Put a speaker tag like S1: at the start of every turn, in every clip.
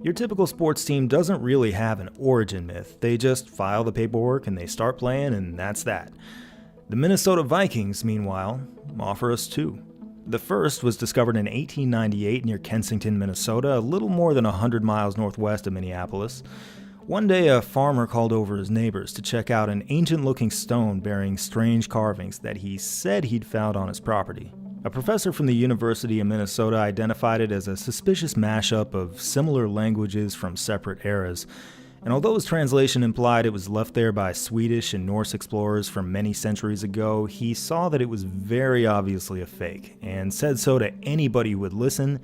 S1: Your typical sports team doesn't really have an origin myth. They just file the paperwork and they start playing, and that's that. The Minnesota Vikings, meanwhile, offer us two. The first was discovered in 1898 near Kensington, Minnesota, a little more than 100 miles northwest of Minneapolis. One day, a farmer called over his neighbors to check out an ancient-looking stone bearing strange carvings that he said he'd found on his property. A professor from the University of Minnesota identified it as a suspicious mashup of similar languages from separate eras, and although his translation implied it was left there by Swedish and Norse explorers from many centuries ago, he saw that it was very obviously a fake, and said so to anybody who would listen.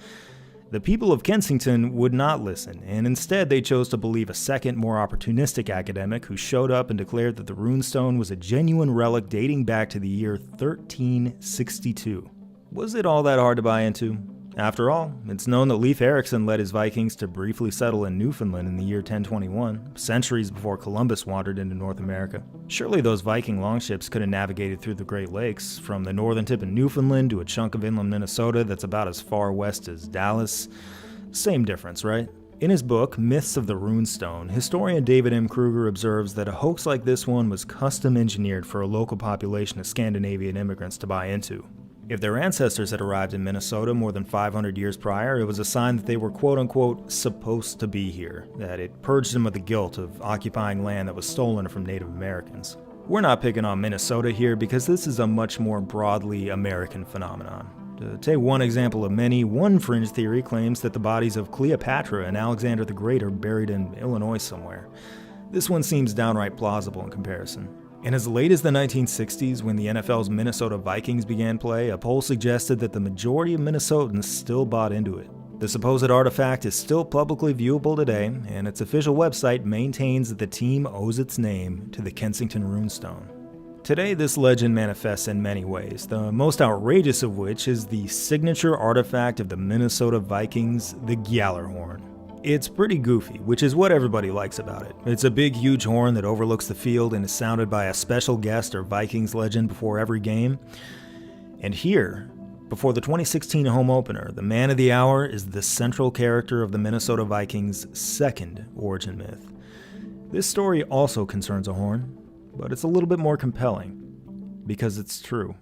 S1: The people of Kensington would not listen, and instead they chose to believe a second, more opportunistic academic who showed up and declared that the runestone was a genuine relic dating back to the year 1362. Was it all that hard to buy into? After all, it's known that Leif Erikson led his Vikings to briefly settle in Newfoundland in the year 1021, centuries before Columbus wandered into North America. Surely those Viking longships could have navigated through the Great Lakes, from the northern tip of Newfoundland to a chunk of inland Minnesota that's about as far west as Dallas. Same difference, right? In his book, Myths of the Runestone, historian David M. Kruger observes that a hoax like this one was custom engineered for a local population of Scandinavian immigrants to buy into. If their ancestors had arrived in Minnesota more than 500 years prior, it was a sign that they were quote-unquote supposed to be here, that it purged them of the guilt of occupying land that was stolen from Native Americans. We're not picking on Minnesota here because this is a much more broadly American phenomenon. To take one example of many, one fringe theory claims that the bodies of Cleopatra and Alexander the Great are buried in Illinois somewhere. This one seems downright plausible in comparison. And as late as the 1960s, when the NFL's Minnesota Vikings began play, a poll suggested that the majority of Minnesotans still bought into it. The supposed artifact is still publicly viewable today, and its official website maintains that the team owes its name to the Kensington runestone. Today, this legend manifests in many ways, the most outrageous of which is the signature artifact of the Minnesota Vikings, the Gjallarhorn. It's pretty goofy, which is what everybody likes about it. It's a big, huge horn that overlooks the field and is sounded by a special guest or Vikings legend before every game. And here, before the 2016 home opener, the man of the hour is the central character of the Minnesota Vikings' second origin myth. This story also concerns a horn, but it's a little bit more compelling, because it's true.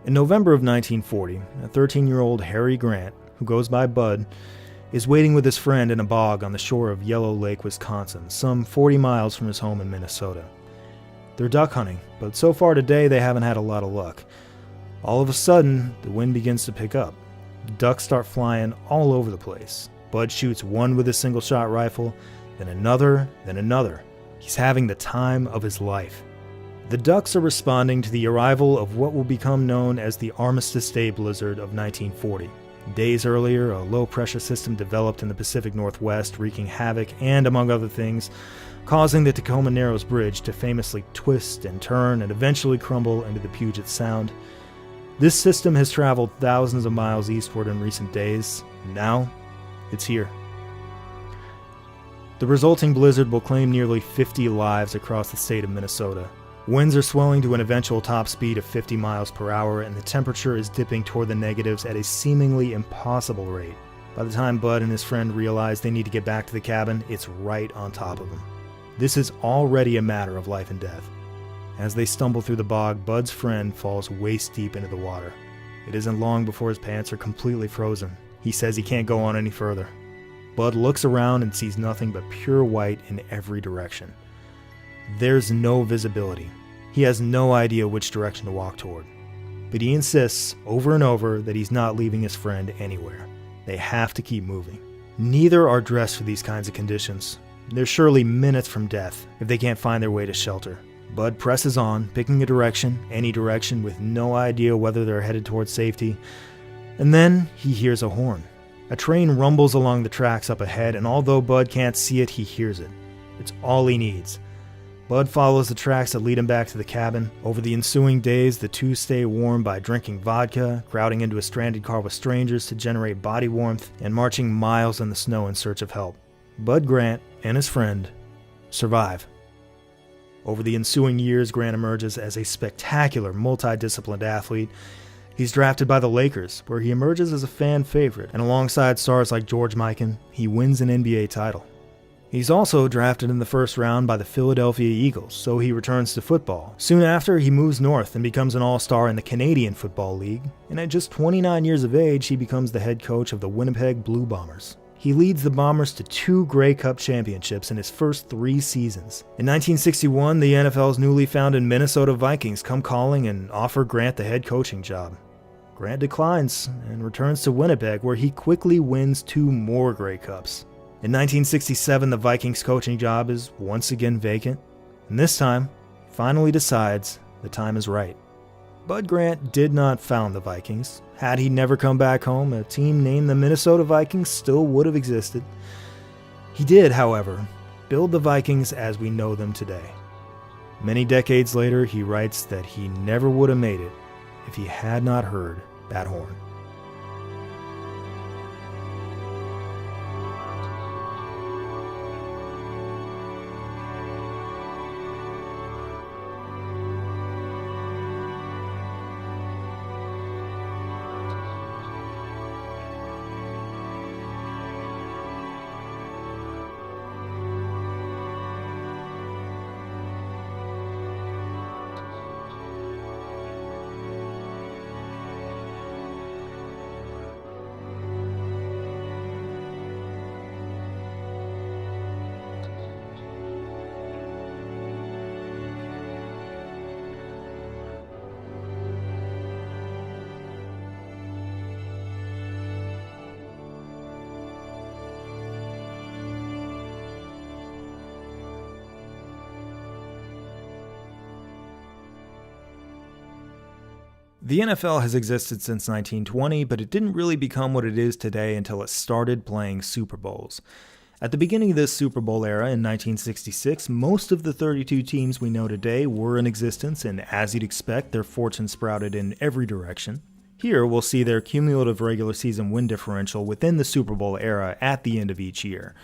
S1: In November of 1940, a 13-year-old Harry Grant, who goes by Bud, is waiting with his friend in a bog on the shore of Yellow Lake, Wisconsin, some 40 miles from his home in Minnesota. They're duck hunting, but so far today they haven't had a lot of luck. All of a sudden, the wind begins to pick up. Ducks start flying all over the place. Bud shoots one with a single-shot rifle, then another, then another. He's having the time of his life. The ducks are responding to the arrival of what will become known as the Armistice Day blizzard of 1940. Days earlier, a low-pressure system developed in the Pacific Northwest, wreaking havoc and, among other things, causing the Tacoma Narrows Bridge to famously twist and turn and eventually crumble into the Puget Sound. This system has traveled thousands of miles eastward in recent days, and now it's here. The resulting blizzard will claim nearly 50 lives across the state of Minnesota. Winds are swelling to an eventual top speed of 50 miles per hour, and the temperature is dipping toward the negatives at a seemingly impossible rate. By the time Bud and his friend realize they need to get back to the cabin, it's right on top of them. This is already a matter of life and death. As they stumble through the bog, Bud's friend falls waist deep into the water. It isn't long before his pants are completely frozen. He says he can't go on any further. Bud looks around and sees nothing but pure white in every direction. There's no visibility. He has no idea which direction to walk toward. But he insists over and over that he's not leaving his friend anywhere. They have to keep moving. Neither are dressed for these kinds of conditions. They're surely minutes from death if they can't find their way to shelter. Bud presses on, picking a direction, any direction, with no idea whether they're headed towards safety. And then he hears a horn. A train rumbles along the tracks up ahead, and although Bud can't see it, he hears it. It's all he needs. Bud follows the tracks that lead him back to the cabin. Over the ensuing days, the two stay warm by drinking vodka, crowding into a stranded car with strangers to generate body warmth, and marching miles in the snow in search of help. Bud Grant and his friend survive. Over the ensuing years, Grant emerges as a spectacular, multidisciplined athlete. He's drafted by the Lakers, where he emerges as a fan favorite, and alongside stars like George Mikan, he wins an NBA title. He's also drafted in the first round by the Philadelphia Eagles, so he returns to football. Soon after, he moves north and becomes an all-star in the Canadian Football League, and at just 29 years of age, he becomes the head coach of the Winnipeg Blue Bombers. He leads the Bombers to 2 Grey Cup championships in his first 3 seasons. In 1961, the NFL's newly founded Minnesota Vikings come calling and offer Grant the head coaching job. Grant declines and returns to Winnipeg, where he quickly wins 2 more Grey Cups. In 1967, the Vikings coaching job is once again vacant, and this time, he finally decides the time is right. Bud Grant did not found the Vikings. Had he never come back home, a team named the Minnesota Vikings still would have existed. He did, however, build the Vikings as we know them today. Many decades later, he writes that he never would have made it if he had not heard that horn. The NFL has existed since 1920, but it didn't really become what it is today until it started playing Super Bowls. At the beginning of this Super Bowl era in 1966, most of the 32 teams we know today were in existence, and as you'd expect, their fortune sprouted in every direction. Here, we'll see their cumulative regular season win differential within the Super Bowl era at the end of each year.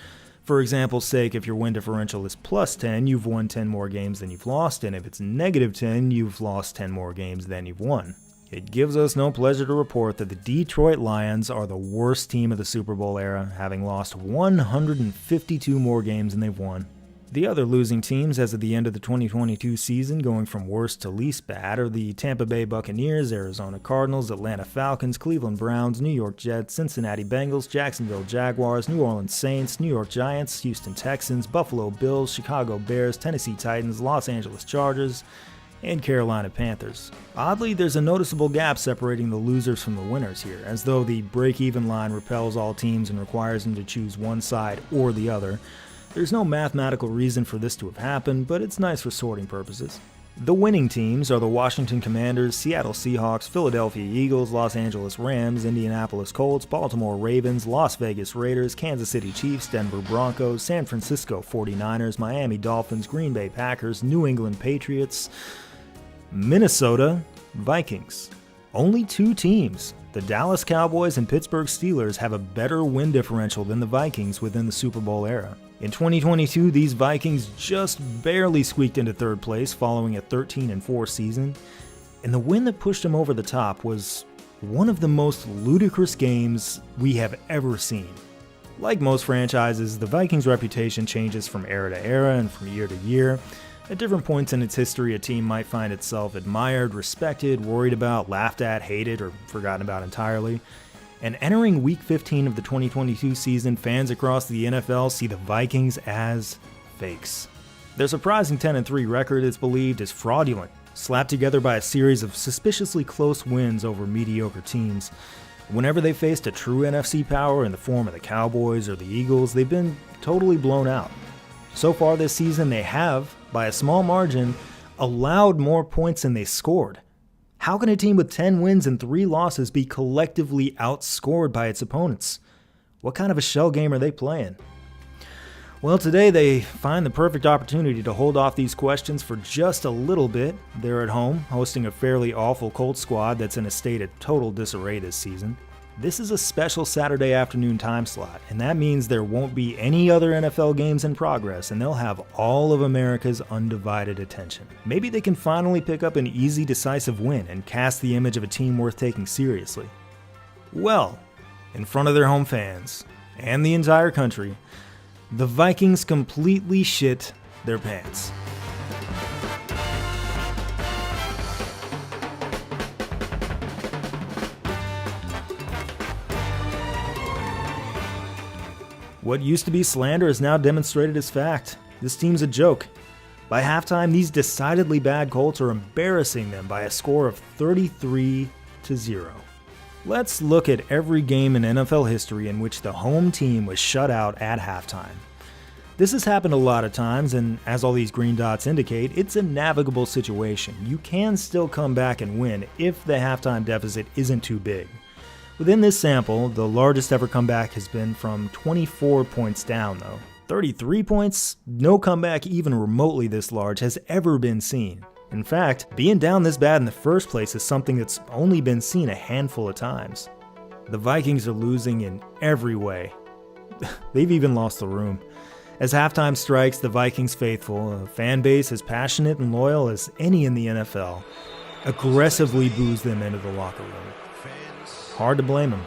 S1: For example's sake, if your win differential is plus 10, you've won 10 more games than you've lost, and if it's negative 10, you've lost 10 more games than you've won. It gives us no pleasure to report that the Detroit Lions are the worst team of the Super Bowl era, having lost 152 more games than they've won. The other losing teams as of the end of the 2022 season, going from worst to least bad, are the Tampa Bay Buccaneers, Arizona Cardinals, Atlanta Falcons, Cleveland Browns, New York Jets, Cincinnati Bengals, Jacksonville Jaguars, New Orleans Saints, New York Giants, Houston Texans, Buffalo Bills, Chicago Bears, Tennessee Titans, Los Angeles Chargers, and Carolina Panthers. Oddly, there's a noticeable gap separating the losers from the winners here, as though the break-even line repels all teams and requires them to choose one side or the other. There's no mathematical reason for this to have happened, but it's nice for sorting purposes. The winning teams are the Washington Commanders, Seattle Seahawks, Philadelphia Eagles, Los Angeles Rams, Indianapolis Colts, Baltimore Ravens, Las Vegas Raiders, Kansas City Chiefs, Denver Broncos, San Francisco 49ers, Miami Dolphins, Green Bay Packers, New England Patriots, Minnesota Vikings. Only 2 teams, the Dallas Cowboys and Pittsburgh Steelers, have a better win differential than the Vikings within the Super Bowl era. In 2022, these Vikings just barely squeaked into 3rd place following a 13-4 season, and the win that pushed them over the top was one of the most ludicrous games we have ever seen. Like most franchises, the Vikings' reputation changes from era to era and from year to year. At different points in its history, a team might find itself admired, respected, worried about, laughed at, hated, or forgotten about entirely. And entering Week 15 of the 2022 season, fans across the NFL see the Vikings as fakes. Their surprising 10-3 record, it's believed, is fraudulent, slapped together by a series of suspiciously close wins over mediocre teams. Whenever they faced a true NFC power in the form of the Cowboys or the Eagles, they've been totally blown out. So far this season, they have, by a small margin, allowed more points than they scored. How can a team with 10 wins and 3 losses be collectively outscored by its opponents? What kind of a shell game are they playing? Well, today they find the perfect opportunity to hold off these questions for just a little bit. They're at home, hosting a fairly awful Colts squad that's in a state of total disarray this season. This is a special Saturday afternoon time slot, and that means there won't be any other NFL games in progress, and they'll have all of America's undivided attention. Maybe they can finally pick up an easy, decisive win and cast the image of a team worth taking seriously. Well, in front of their home fans, and the entire country, the Vikings completely shit their pants. What used to be slander is now demonstrated as fact. This team's a joke. By halftime, these decidedly bad Colts are embarrassing them by a score of 33-0. Let's look at every game in NFL history in which the home team was shut out at halftime. This has happened a lot of times, and as all these green dots indicate, it's a navigable situation. You can still come back and win if the halftime deficit isn't too big. Within this sample, the largest ever comeback has been from 24 points down, though. 33 points? No comeback even remotely this large has ever been seen. In fact, being down this bad in the first place is something that's only been seen a handful of times. The Vikings are losing in every way. They've even lost the room. As halftime strikes, the Vikings faithful, a fan base as passionate and loyal as any in the NFL, aggressively boos them into the locker room. Hard to blame him.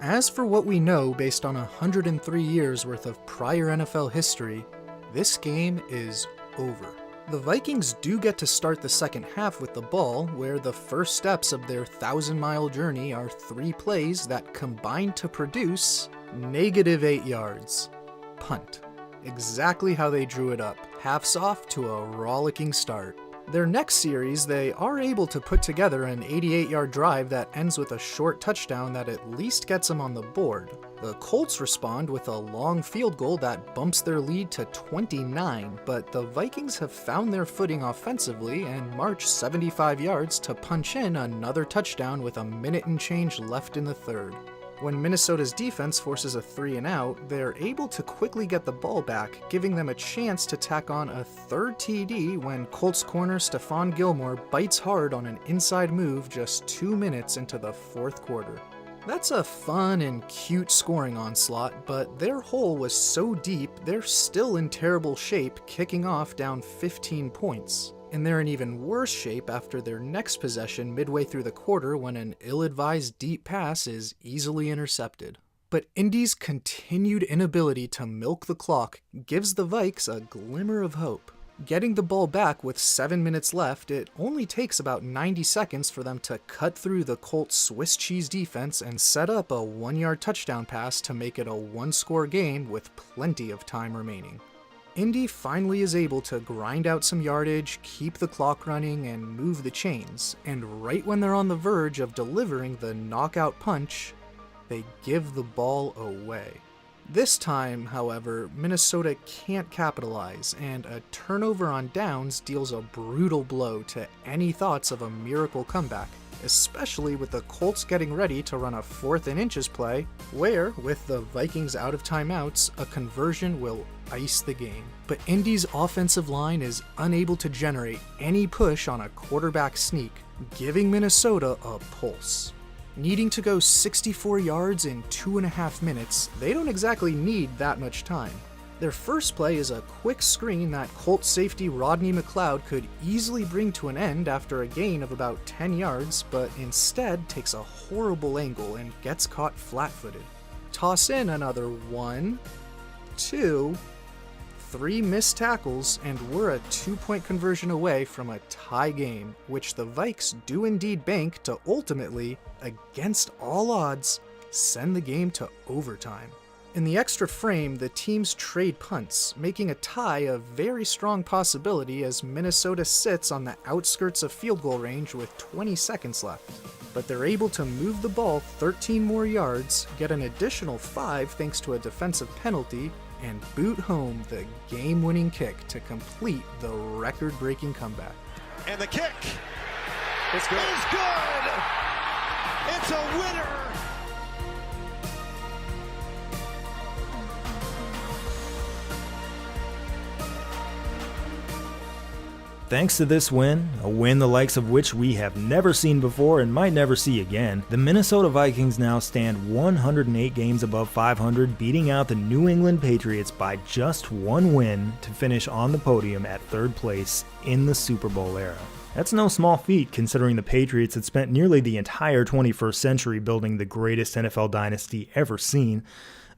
S2: As for what we know based on 103 years worth of prior NFL history, this game is over. The Vikings do get to start the second half with the ball, where the first steps of their 1,000-mile journey are 3 plays that combine to produce -8 yards. Punt. Exactly how they drew it up. Halves off to a rollicking start. Their next series, they are able to put together an 88-yard drive that ends with a short touchdown that at least gets them on the board. The Colts respond with a long field goal that bumps their lead to 29, but the Vikings have found their footing offensively and march 75 yards to punch in another touchdown with a minute and change left in the third. When Minnesota's defense forces a 3-and-out, they're able to quickly get the ball back, giving them a chance to tack on a third TD when Colts corner Stephon Gilmore bites hard on an inside move just 2 minutes into the fourth quarter. That's a fun and cute scoring onslaught, but their hole was so deep they're still in terrible shape, kicking off down 15 points. And they're in even worse shape after their next possession midway through the quarter when an ill-advised deep pass is easily intercepted. But Indy's continued inability to milk the clock gives the Vikes a glimmer of hope. Getting the ball back with 7 minutes left, it only takes about 90 seconds for them to cut through the Colts' Swiss cheese defense and set up a 1-yard touchdown pass to make it a 1-score game with plenty of time remaining. Indy finally is able to grind out some yardage, keep the clock running, and move the chains, and right when they're on the verge of delivering the knockout punch, they give the ball away. This time, however, Minnesota can't capitalize, and a turnover on downs deals a brutal blow to any thoughts of a miracle comeback, especially with the Colts getting ready to run a 4th and inches play, where, with the Vikings out of timeouts, a conversion will ice the game. But Indy's offensive line is unable to generate any push on a quarterback sneak, giving Minnesota a pulse. Needing to go 64 yards in 2.5 minutes, they don't exactly need that much time. Their first play is a quick screen that Colts safety Rodney McLeod could easily bring to an end after a gain of about 10 yards, but instead takes a horrible angle and gets caught flat-footed. Toss in another 1, 2, 3 missed tackles, and we're a 2-point conversion away from a tie game, which the Vikes do indeed bank to ultimately, against all odds, send the game to overtime. In the extra frame, the teams trade punts, making a tie a very strong possibility as Minnesota sits on the outskirts of field goal range with 20 seconds left. But they're able to move the ball 13 more yards, get an additional 5 thanks to a defensive penalty, and boot home the game-winning kick to complete the record-breaking comeback.
S3: And the kick is good. It's a winner.
S1: Thanks to this win, a win the likes of which we have never seen before and might never see again, the Minnesota Vikings now stand 108 games above 500, beating out the New England Patriots by just one win to finish on the podium at third place in the Super Bowl era. That's no small feat considering the Patriots had spent nearly the entire 21st century building the greatest NFL dynasty ever seen.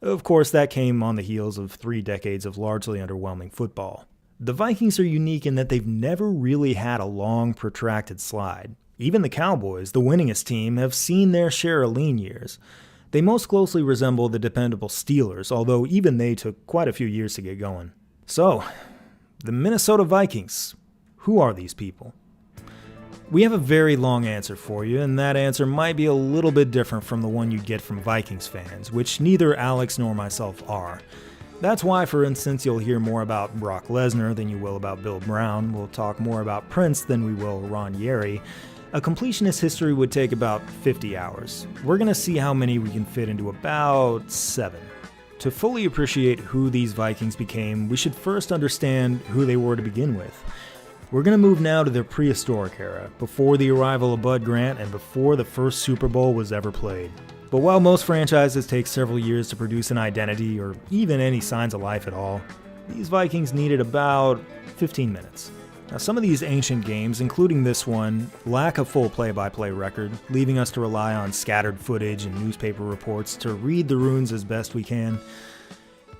S1: Of course, that came on the heels of 3 decades of largely underwhelming football. The Vikings are unique in that they've never really had a long, protracted slide. Even the Cowboys, the winningest team, have seen their share of lean years. They most closely resemble the dependable Steelers, although even they took quite a few years to get going. So, the Minnesota Vikings. Who are these people? We have a very long answer for you, and that answer might be a little bit different from the one you get from Vikings fans, which neither Alex nor myself are. That's why, for instance, you'll hear more about Brock Lesnar than you will about Bill Brown. We'll talk more about Prince than we will Ron Yeri. A completionist history would take about 50 hours. We're going to see how many we can fit into about 7. To fully appreciate who these Vikings became, we should first understand who they were to begin with. We're going to move now to their prehistoric era, before the arrival of Bud Grant and before the first Super Bowl was ever played. But while most franchises take several years to produce an identity or even any signs of life at all, these Vikings needed about 15 minutes. Now, some of these ancient games, including this one, lack a full play-by-play record, leaving us to rely on scattered footage and newspaper reports to read the runes as best we can.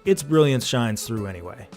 S1: Its brilliance shines through anyway.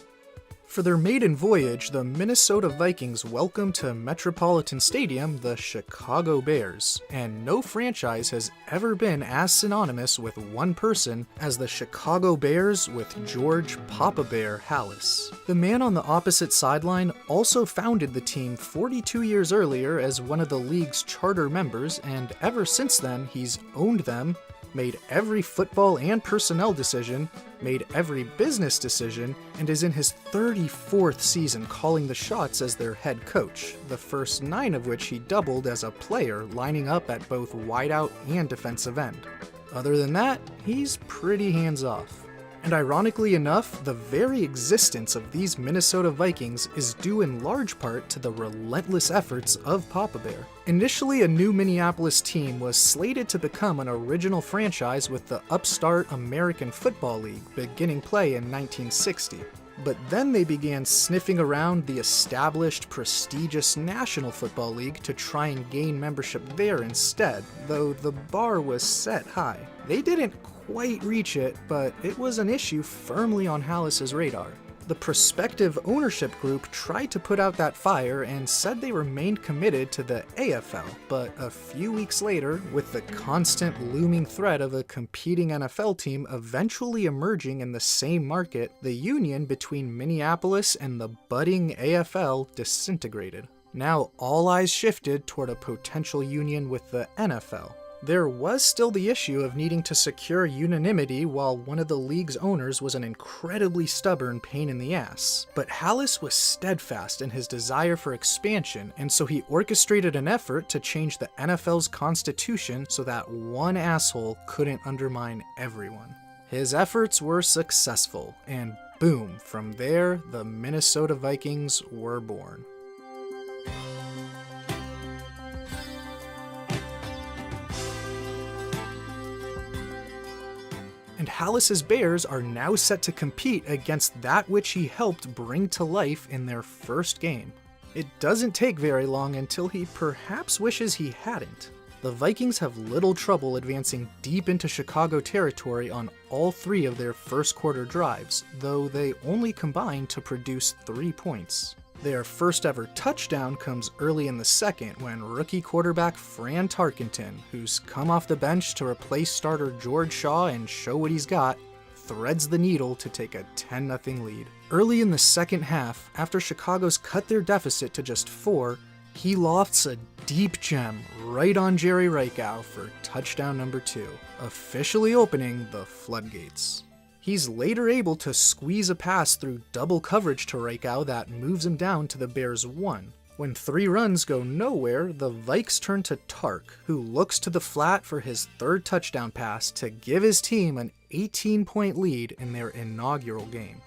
S2: For their maiden voyage, the Minnesota Vikings welcomed to Metropolitan Stadium the Chicago Bears, and no franchise has ever been as synonymous with one person as the Chicago Bears with George Papa Bear Halas. The man on the opposite sideline also founded the team 42 years earlier as one of the league's charter members, and ever since then he's owned them, made every football and personnel decision, made every business decision, and is in his 34th season calling the shots as their head coach, the first 9 of which he doubled as a player, lining up at both wideout and defensive end. Other than that, he's pretty hands-off. And ironically enough, the very existence of these Minnesota Vikings is due in large part to the relentless efforts of Papa Bear. Initially, a new Minneapolis team was slated to become an original franchise with the upstart American Football League, beginning play in 1960. But then they began sniffing around the established, prestigious National Football League to try and gain membership there instead, though the bar was set high. They didn't quite reach it, but it was an issue firmly on Halas's radar. The prospective ownership group tried to put out that fire and said they remained committed to the AFL, but a few weeks later, with the constant looming threat of a competing NFL team eventually emerging in the same market, the union between Minneapolis and the budding AFL disintegrated. Now all eyes shifted toward a potential union with the NFL. There was still the issue of needing to secure unanimity while one of the league's owners was an incredibly stubborn pain in the ass. But Halas was steadfast in his desire for expansion, and so he orchestrated an effort to change the NFL's constitution so that one asshole couldn't undermine everyone. His efforts were successful, and boom, from there, the Minnesota Vikings were born. And Halas's Bears are now set to compete against that which he helped bring to life in their first game. It doesn't take very long until he perhaps wishes he hadn't. The Vikings have little trouble advancing deep into Chicago territory on all 3 of their first quarter drives, though they only combine to produce 3 points. Their first ever touchdown comes early in the second when rookie quarterback Fran Tarkenton, who's come off the bench to replace starter George Shaw and show what he's got, threads the needle to take a 10-0 lead. Early in the second half, after Chicago's cut their deficit to just 4, he lofts a deep gem right on Jerry Reichow for touchdown number 2, officially opening the floodgates. He's later able to squeeze a pass through double coverage to Reichow that moves him down to the Bears' 1. When 3 runs go nowhere, the Vikes turn to Tark, who looks to the flat for his 3rd touchdown pass to give his team an 18-point lead in their inaugural game.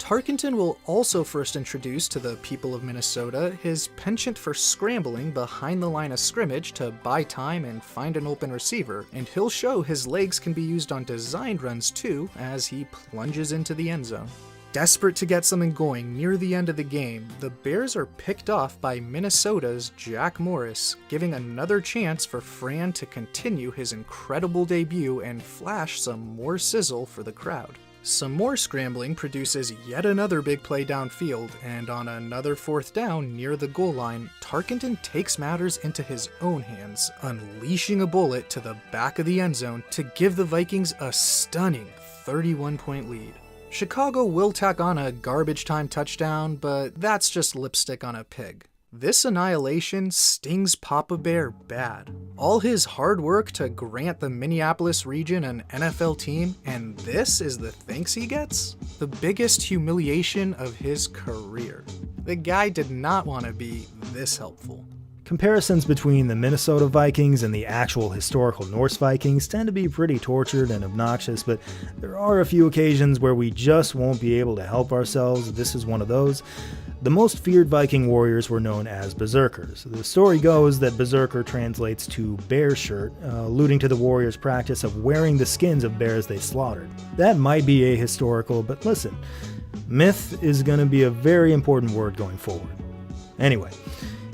S2: Tarkenton will also first introduce to the people of Minnesota his penchant for scrambling behind the line of scrimmage to buy time and find an open receiver, and he'll show his legs can be used on designed runs too as he plunges into the end zone. Desperate to get something going near the end of the game, the Bears are picked off by Minnesota's Jack Morris, giving another chance for Fran to continue his incredible debut and flash some more sizzle for the crowd. Some more scrambling produces yet another big play downfield, and on another 4th down near the goal line, Tarkenton takes matters into his own hands, unleashing a bullet to the back of the end zone to give the Vikings a stunning 31-point lead. Chicago will tack on a garbage time touchdown, but that's just lipstick on a pig. This annihilation stings Papa Bear bad. All his hard work to grant the Minneapolis region an NFL team, and this is the thanks he gets? The biggest humiliation of his career. The guy did not want to be this helpful.
S1: Comparisons between the Minnesota Vikings and the actual historical Norse Vikings tend to be pretty tortured and obnoxious, but there are a few occasions where we just won't be able to help ourselves. This is one of those. The most feared Viking warriors were known as berserkers. The story goes that berserker translates to bear shirt, alluding to the warriors' practice of wearing the skins of bears they slaughtered. That might be ahistorical, but listen, myth is going to be a very important word going forward. Anyway,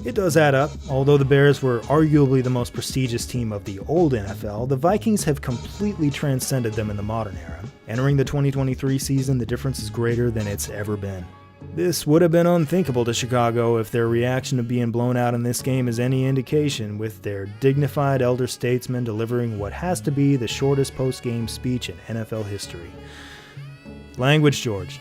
S1: it does add up. Although the Bears were arguably the most prestigious team of the old NFL, the Vikings have completely transcended them in the modern era. Entering the 2023 season, the difference is greater than it's ever been. This would have been unthinkable to Chicago if their reaction to being blown out in this game is any indication, with their dignified elder statesman delivering what has to be the shortest post-game speech in NFL history. Language, George.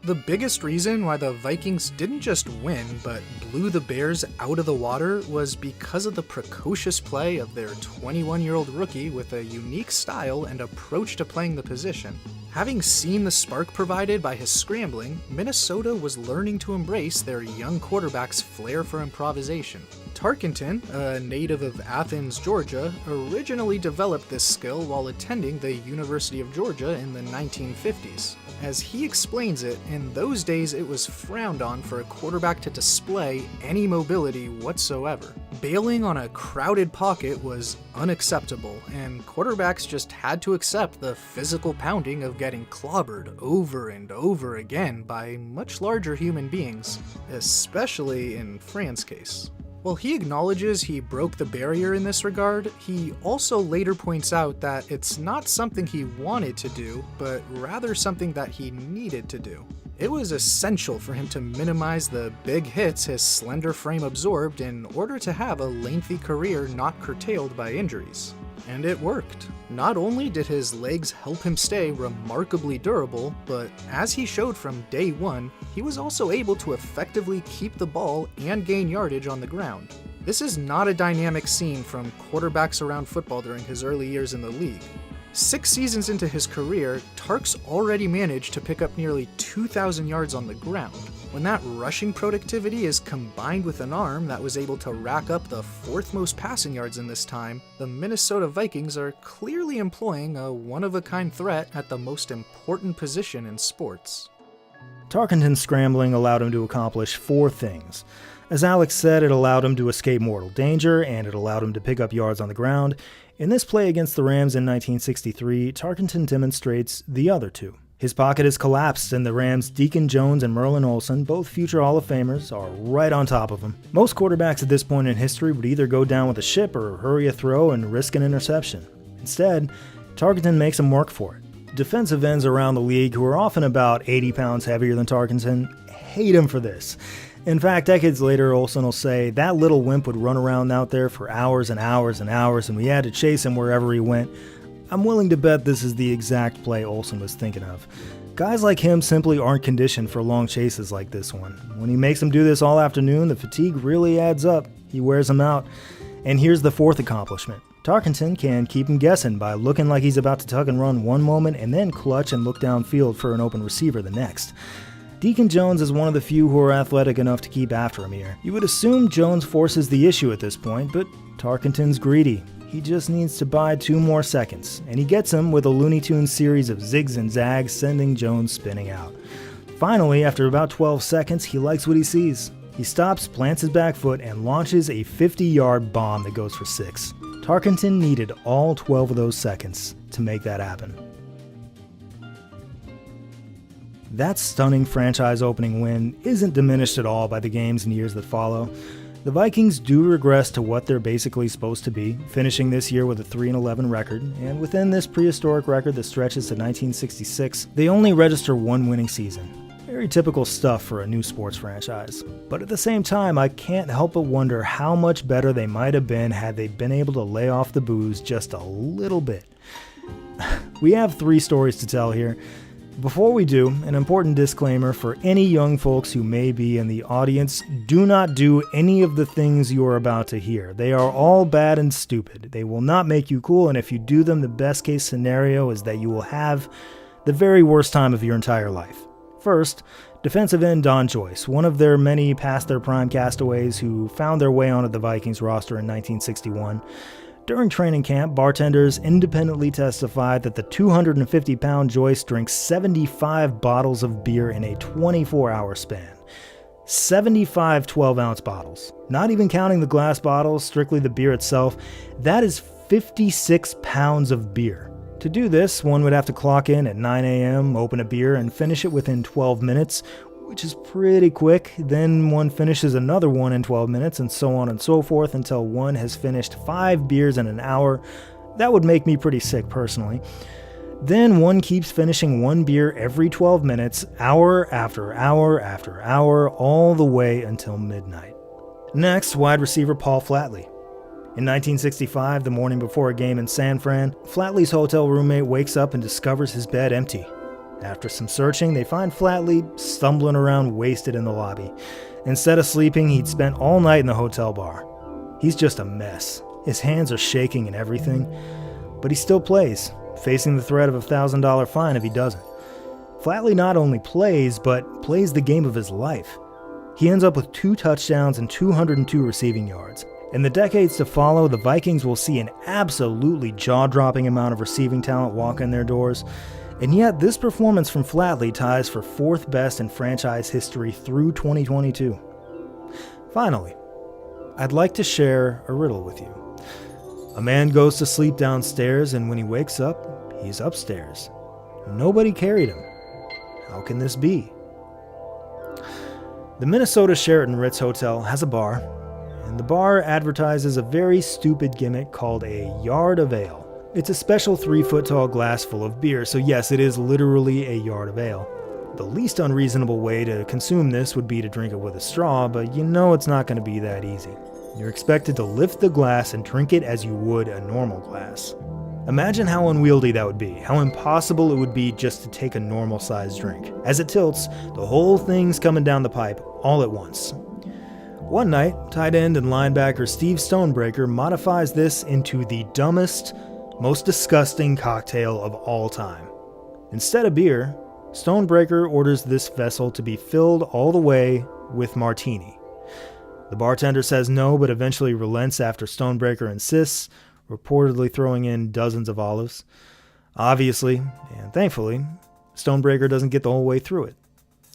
S2: The biggest reason why the Vikings didn't just win, but blew the Bears out of the water was because of the precocious play of their 21-year-old rookie with a unique style and approach to playing the position. Having seen the spark provided by his scrambling, Minnesota was learning to embrace their young quarterback's flair for improvisation. Tarkenton, a native of Athens, Georgia, originally developed this skill while attending the University of Georgia in the 1950s. As he explains it, in those days it was frowned on for a quarterback to display any mobility whatsoever. Bailing on a crowded pocket was unacceptable, and quarterbacks just had to accept the physical pounding of getting clobbered over and over again by much larger human beings, especially in Fran's case. While he acknowledges he broke the barrier in this regard, he also later points out that it's not something he wanted to do, but rather something that he needed to do. It was essential for him to minimize the big hits his slender frame absorbed in order to have a lengthy career not curtailed by injuries. And it worked. Not only did his legs help him stay remarkably durable, but as he showed from day one, he was also able to effectively keep the ball and gain yardage on the ground. This is not a dynamic scene from quarterbacks around football during his early years in the league. 6 seasons into his career, Tark's already managed to pick up nearly 2,000 yards on the ground. When that rushing productivity is combined with an arm that was able to rack up the 4th most passing yards in this time, the Minnesota Vikings are clearly employing a one-of-a-kind threat at the most important position in sports.
S1: Tarkenton's scrambling allowed him to accomplish 4 things. As Alex said, it allowed him to escape mortal danger, and it allowed him to pick up yards on the ground. In this play against the Rams in 1963, Tarkenton demonstrates the other 2. His pocket has collapsed, and the Rams' Deacon Jones and Merlin Olsen, both future Hall of Famers, are right on top of him. Most quarterbacks at this point in history would either go down with a ship or hurry a throw and risk an interception. Instead, Tarkenton makes him work for it. Defensive ends around the league, who are often about 80 pounds heavier than Tarkenton, hate him for this. In fact, decades later, Olsen will say that little wimp would run around out there for hours and hours and hours, and we had to chase him wherever he went. I'm willing to bet this is the exact play Olsen was thinking of. Guys like him simply aren't conditioned for long chases like this one. When he makes them do this all afternoon, the fatigue really adds up. He wears them out. And here's the 4th accomplishment. Tarkenton can keep him guessing by looking like he's about to tuck and run one moment and then clutch and look downfield for an open receiver the next. Deacon Jones is one of the few who are athletic enough to keep after him here. You would assume Jones forces the issue at this point, but Tarkenton's greedy. He just needs to buy 2 more seconds, and he gets them with a Looney Tunes series of zigs and zags, sending Jones spinning out. Finally, after about 12 seconds, he likes what he sees. He stops, plants his back foot, and launches a 50-yard bomb that goes for 6. Tarkenton needed all 12 of those seconds to make that happen. That stunning franchise opening win isn't diminished at all by the games and years that follow. The Vikings do regress to what they're basically supposed to be, finishing this year with a 3-11 record, and within this prehistoric record that stretches to 1966, they only register 1 winning season. Very typical stuff for a new sports franchise. But at the same time, I can't help but wonder how much better they might have been had they been able to lay off the booze just a little bit. We have 3 stories to tell here. Before we do, an important disclaimer for any young folks who may be in the audience: do not do any of the things you are about to hear. They are all bad and stupid. They will not make you cool, and if you do them, the best case scenario is that you will have the very worst time of your entire life. First, defensive end Don Joyce, one of their many past their prime castaways who found their way onto the Vikings roster in 1961. During training camp, bartenders independently testified that the 250-pound Joyce drinks 75 bottles of beer in a 24-hour span. 75 12-ounce bottles. Not even counting the glass bottles, strictly the beer itself. That is 56 pounds of beer. To do this, one would have to clock in at 9 a.m., open a beer, and finish it within 12 minutes, which is pretty quick. Then one finishes another one in 12 minutes, and so on and so forth until one has finished 5 beers in an hour. That would make me pretty sick personally. Then one keeps finishing 1 beer every 12 minutes, hour after hour after hour, all the way until midnight. Next, wide receiver Paul Flatley. In 1965, the morning before a game in San Fran, Flatley's hotel roommate wakes up and discovers his bed empty. After some searching, they find Flatley stumbling around wasted in the lobby. Instead of sleeping, he'd spent all night in the hotel bar. He's just a mess. His hands are shaking and everything, but he still plays, facing the threat of a $1,000 fine if he doesn't. Flatley not only plays, but plays the game of his life. He ends up with 2 touchdowns and 202 receiving yards. In the decades to follow, the Vikings will see an absolutely jaw-dropping amount of receiving talent walk in their doors. And yet, this performance from Flatley ties for 4th best in franchise history through 2022. Finally, I'd like to share a riddle with you. A man goes to sleep downstairs, and when he wakes up, he's upstairs. Nobody carried him. How can this be? The Minnesota Sheraton Ritz Hotel has a bar, and the bar advertises a very stupid gimmick called a yard of ale. It's a special 3-foot-tall glass full of beer, so yes, it is literally a yard of ale. The least unreasonable way to consume this would be to drink it with a straw, but you know it's not going to be that easy. You're expected to lift the glass and drink it as you would a normal glass. Imagine how unwieldy that would be, how impossible it would be just to take a normal-sized drink. As it tilts, the whole thing's coming down the pipe, all at once. One night, tight end and linebacker Steve Stonebreaker modifies this into the dumbest, most disgusting cocktail of all time. Instead of beer, Stonebreaker orders this vessel to be filled all the way with martini. The bartender says no, but eventually relents after Stonebreaker insists, reportedly throwing in dozens of olives. Obviously, and thankfully, Stonebreaker doesn't get the whole way through it.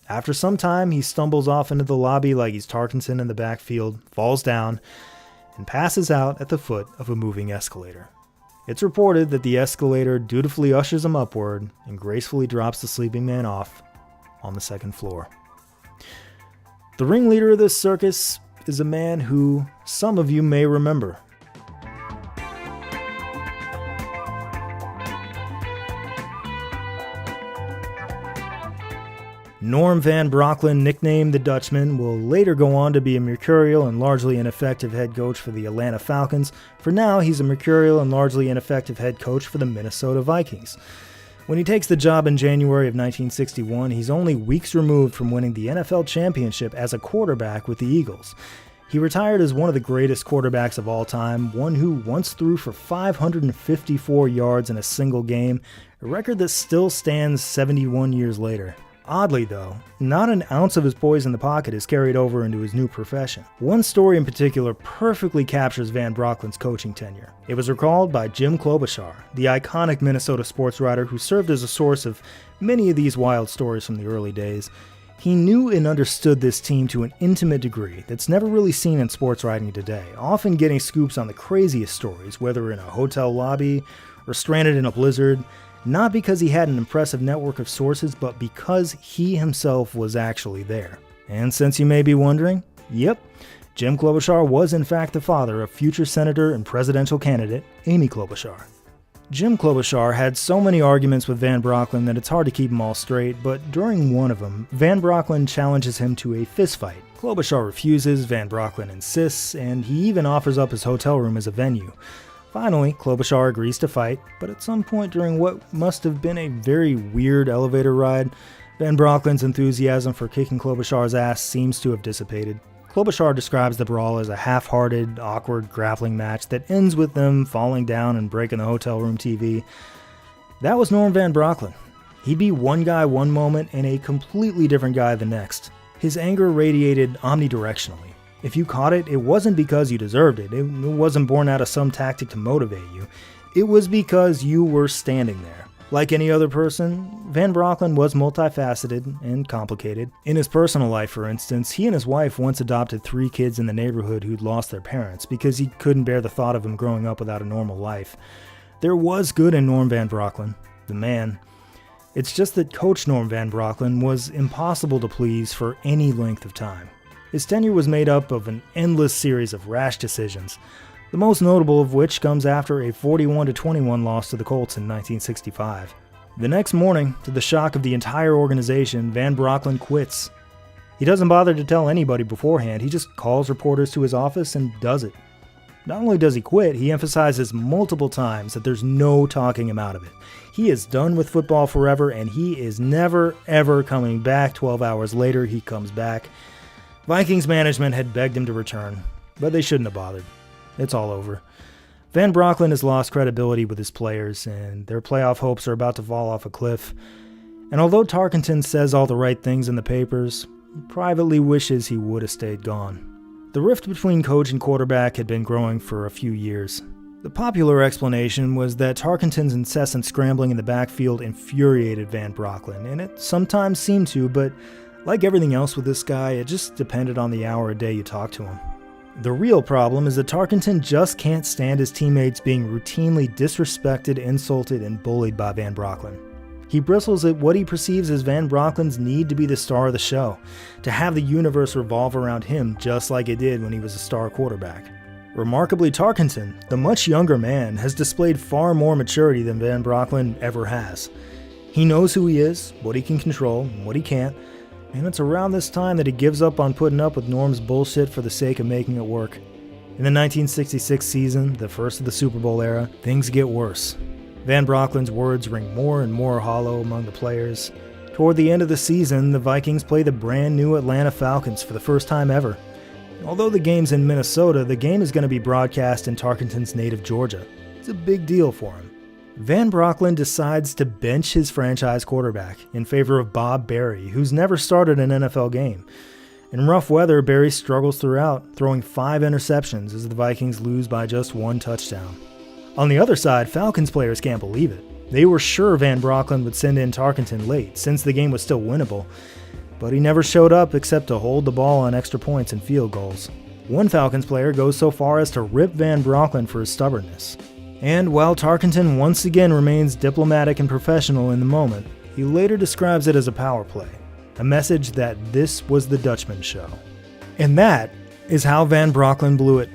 S1: After some time, he stumbles off into the lobby like he's Tarkenton in the backfield, falls down, and passes out at the foot of a moving escalator. It's reported that the escalator dutifully ushers him upward and gracefully drops the sleeping man off on the 2nd floor. The ringleader of this circus is a man who some of you may remember. Norm Van Brocklin, nicknamed the Dutchman, will later go on to be a mercurial and largely ineffective head coach for the Atlanta Falcons. For now, he's a mercurial and largely ineffective head coach for the Minnesota Vikings. When he takes the job in January of 1961, he's only weeks removed from winning the NFL championship as a quarterback with the Eagles. He retired as one of the greatest quarterbacks of all time, one who once threw for 554 yards in a single game, a record that still stands 71 years later. Oddly though, not an ounce of his poise in the pocket is carried over into his new profession. One story in particular perfectly captures Van Brocklin's coaching tenure. It was recalled by Jim Klobuchar, the iconic Minnesota sports writer who served as a source of many of these wild stories from the early days. He knew and understood this team to an intimate degree that's never really seen in sports writing today, often getting scoops on the craziest stories, whether in a hotel lobby or stranded in a blizzard, not because he had an impressive network of sources, but because he himself was actually there. And since you may be wondering, yep, Jim Klobuchar was in fact the father of future senator and presidential candidate Amy Klobuchar. Jim Klobuchar had so many arguments with Van Brocklin that it's hard to keep them all straight, but during one of them, Van Brocklin challenges him to a fistfight. Klobuchar refuses, Van Brocklin insists, and he even offers up his hotel room as a venue. Finally, Klobuchar agrees to fight, but at some point during what must have been a very weird elevator ride, Van Brocklin's enthusiasm for kicking Klobuchar's ass seems to have dissipated. Klobuchar describes the brawl as a half-hearted, awkward grappling match that ends with them falling down and breaking the hotel room TV. That was Norm Van Brocklin. He'd be one guy one moment and a completely different guy the next. His anger radiated omnidirectionally. If you caught it, it wasn't because you deserved it. It wasn't born out of some tactic to motivate you. It was because you were standing there. Like any other person, Van Brocklin was multifaceted and complicated. In his personal life, for instance, he and his wife once adopted 3 kids in the neighborhood who'd lost their parents because he couldn't bear the thought of them growing up without a normal life. There was good in Norm Van Brocklin, the man. It's just that Coach Norm Van Brocklin was impossible to please for any length of time. His tenure was made up of an endless series of rash decisions, the most notable of which comes after a 41-21 loss to the Colts in 1965. The next morning, to the shock of the entire organization, Van Brocklin quits. He doesn't bother to tell anybody beforehand, he just calls reporters to his office and does it. Not only does he quit, he emphasizes multiple times that there's no talking him out of it. He is done with football forever, and he is never, ever coming back. 12 hours later, he comes back. Vikings management had begged him to return, but they shouldn't have bothered. It's all over. Van Brocklin has lost credibility with his players, and their playoff hopes are about to fall off a cliff. And although Tarkenton says all the right things in the papers, he privately wishes he would have stayed gone. The rift between coach and quarterback had been growing for a few years. The popular explanation was that Tarkenton's incessant scrambling in the backfield infuriated Van Brocklin, and it sometimes seemed to, but like everything else with this guy, it just depended on the hour a day you talked to him. The real problem is that Tarkenton just can't stand his teammates being routinely disrespected, insulted, and bullied by Van Brocklin. He bristles at what he perceives as Van Brocklin's need to be the star of the show, to have the universe revolve around him just like it did when he was a star quarterback. Remarkably, Tarkenton, the much younger man, has displayed far more maturity than Van Brocklin ever has. He knows who he is, what he can control, and what he can't, and it's around this time that he gives up on putting up with Norm's bullshit for the sake of making it work. In the 1966 season, the first of the Super Bowl era, things get worse. Van Brocklin's words ring more and more hollow among the players. Toward the end of the season, the Vikings play the brand new Atlanta Falcons for the first time ever. Although the game's in Minnesota, the game is going to be broadcast in Tarkenton's native Georgia. It's a big deal for him. Van Brocklin decides to bench his franchise quarterback in favor of Bob Berry, who's never started an NFL game. In rough weather, Berry struggles throughout, throwing 5 interceptions as the Vikings lose by just 1 touchdown. On the other side, Falcons players can't believe it. They were sure Van Brocklin would send in Tarkenton late, since the game was still winnable, but he never showed up except to hold the ball on extra points and field goals. One Falcons player goes so far as to rip Van Brocklin for his stubbornness. And while Tarkenton once again remains diplomatic and professional in the moment, he later describes it as a power play, a message that this was the Dutchman's show. And that is how Van Brocklin blew it.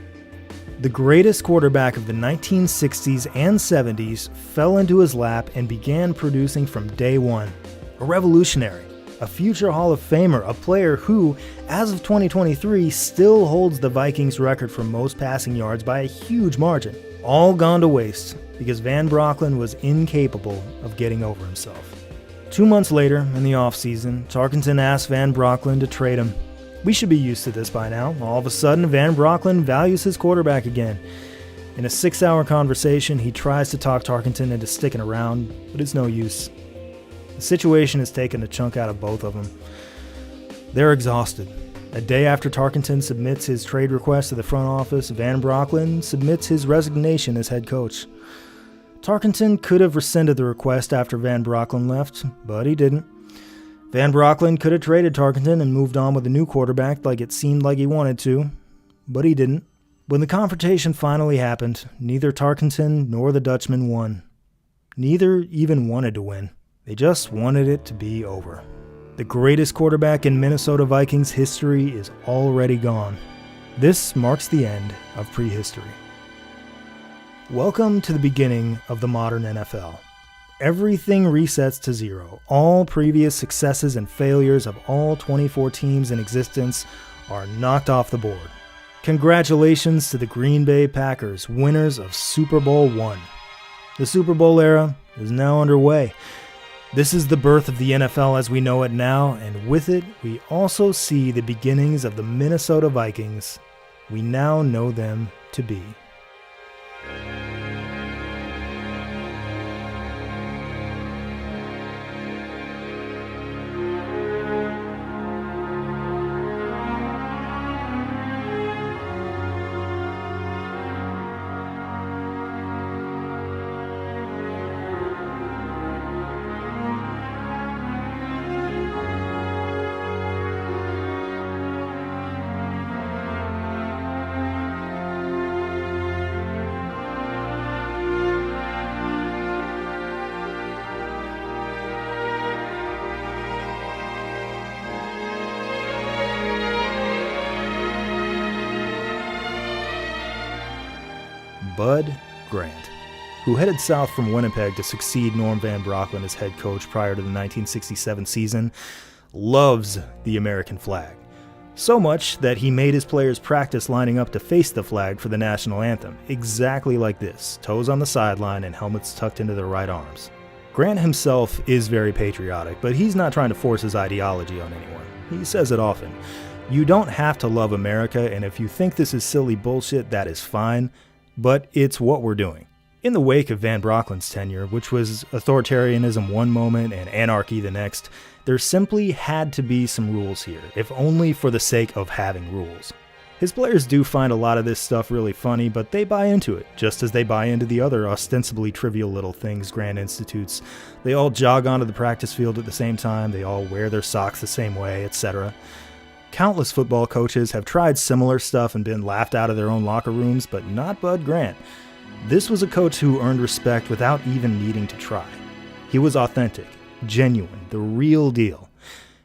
S1: The greatest quarterback of the 1960s and 70s fell into his lap and began producing from day one. A revolutionary, a future Hall of Famer, a player who, as of 2023, still holds the Vikings record for most passing yards by a huge margin. All gone to waste because Van Brocklin was incapable of getting over himself. 2 months later, in the offseason, Tarkenton asked Van Brocklin to trade him. We should be used to this by now. All of a sudden, Van Brocklin values his quarterback again. In a 6-hour conversation, he tries to talk Tarkenton into sticking around, but it's no use. The situation has taken a chunk out of both of them. They're exhausted. A day after Tarkenton submits his trade request to the front office, Van Brocklin submits his resignation as head coach. Tarkenton could have rescinded the request after Van Brocklin left, but he didn't. Van Brocklin could have traded Tarkenton and moved on with a new quarterback like it seemed like he wanted to, but he didn't. When the confrontation finally happened, neither Tarkenton nor the Dutchman won. Neither even wanted to win. They just wanted it to be over. The greatest quarterback in Minnesota Vikings history is already gone. This marks the end of prehistory. Welcome to the beginning of the modern NFL. Everything resets to zero. All previous successes and failures of all 24 teams in existence are knocked off the board. Congratulations to the Green Bay Packers, winners of Super Bowl I. The Super Bowl era is now underway. This is the birth of the NFL as we know it now, and with it, we also see the beginnings of the Minnesota Vikings we now know them to be. Bud Grant, who headed south from Winnipeg to succeed Norm Van Brocklin as head coach prior to the 1967 season, loves the American flag. So much that he made his players practice lining up to face the flag for the national anthem, exactly like this, toes on the sideline and helmets tucked into their right arms. Grant himself is very patriotic, but he's not trying to force his ideology on anyone. He says it often. You don't have to love America, and if you think this is silly bullshit, that is fine. But it's what we're doing. In the wake of Van Brocklin's tenure, which was authoritarianism one moment and anarchy the next, there simply had to be some rules here, if only for the sake of having rules. His players do find a lot of this stuff really funny, but they buy into it, just as they buy into the other ostensibly trivial little things Grant institutes. They all jog onto the practice field at the same time, they all wear their socks the same way, etc. Countless football coaches have tried similar stuff and been laughed out of their own locker rooms, but not Bud Grant. This was a coach who earned respect without even needing to try. He was authentic, genuine, the real deal,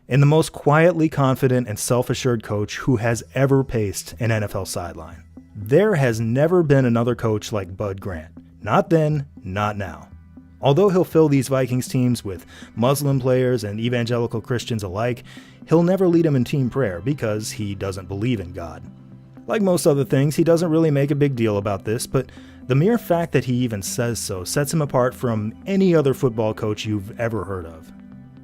S1: and the most quietly confident and self-assured coach who has ever paced an NFL sideline. There has never been another coach like Bud Grant. Not then, not now. Although he'll fill these Vikings teams with Muslim players and evangelical Christians alike, he'll never lead them in team prayer because he doesn't believe in God. Like most other things, he doesn't really make a big deal about this, but the mere fact that he even says so sets him apart from any other football coach you've ever heard of.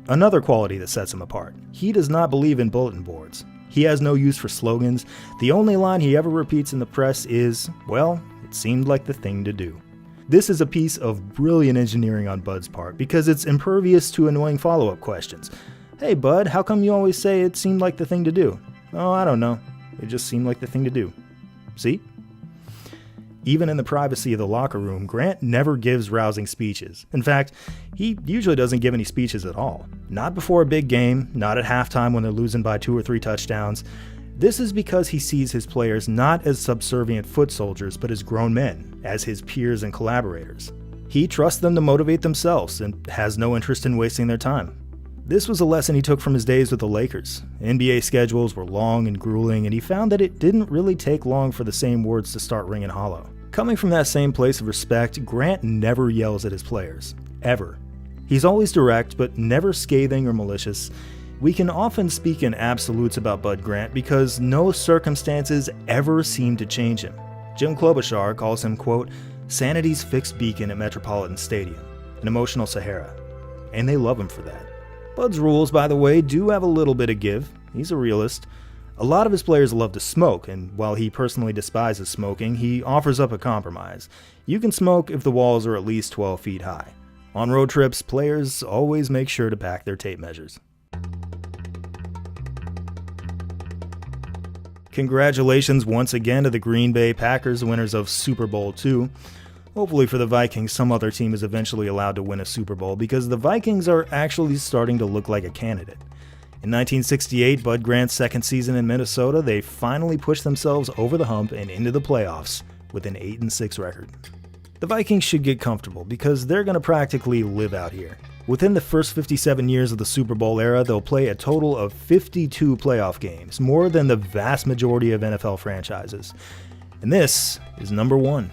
S1: Another quality that sets him apart: he does not believe in bulletin boards. He has no use for slogans. The only line he ever repeats in the press is, well, it seemed like the thing to do. This is a piece of brilliant engineering on Bud's part because it's impervious to annoying follow-up questions. Hey Bud, how come you always say it seemed like the thing to do? Oh, I don't know. It just seemed like the thing to do. See? Even in the privacy of the locker room, Grant never gives rousing speeches. In fact, he usually doesn't give any speeches at all. Not before a big game, not at halftime when they're losing by 2 or 3 touchdowns. This is because he sees his players not as subservient foot soldiers, but as grown men, as his peers and collaborators. He trusts them to motivate themselves and has no interest in wasting their time. This was a lesson he took from his days with the Lakers. NBA schedules were long and grueling, and he found that it didn't really take long for the same words to start ringing hollow. Coming from that same place of respect, Grant never yells at his players. Ever. He's always direct, but never scathing or malicious. We can often speak in absolutes about Bud Grant because no circumstances ever seem to change him. Jim Klobuchar calls him, quote, sanity's fixed beacon at Metropolitan Stadium, an emotional Sahara. And they love him for that. Bud's rules, by the way, do have a little bit of give. He's a realist. A lot of his players love to smoke, and while he personally despises smoking, he offers up a compromise. You can smoke if the walls are at least 12 feet high. On road trips, players always make sure to pack their tape measures. Congratulations once again to the Green Bay Packers, winners of Super Bowl II. Hopefully for the Vikings, some other team is eventually allowed to win a Super Bowl because the Vikings are actually starting to look like a candidate. In 1968, Bud Grant's second season in Minnesota, they finally pushed themselves over the hump and into the playoffs with an 8-6 record. The Vikings should get comfortable because they're going to practically live out here. Within the first 57 years of the Super Bowl era, they'll play a total of 52 playoff games, more than the vast majority of NFL franchises. And this is number 1.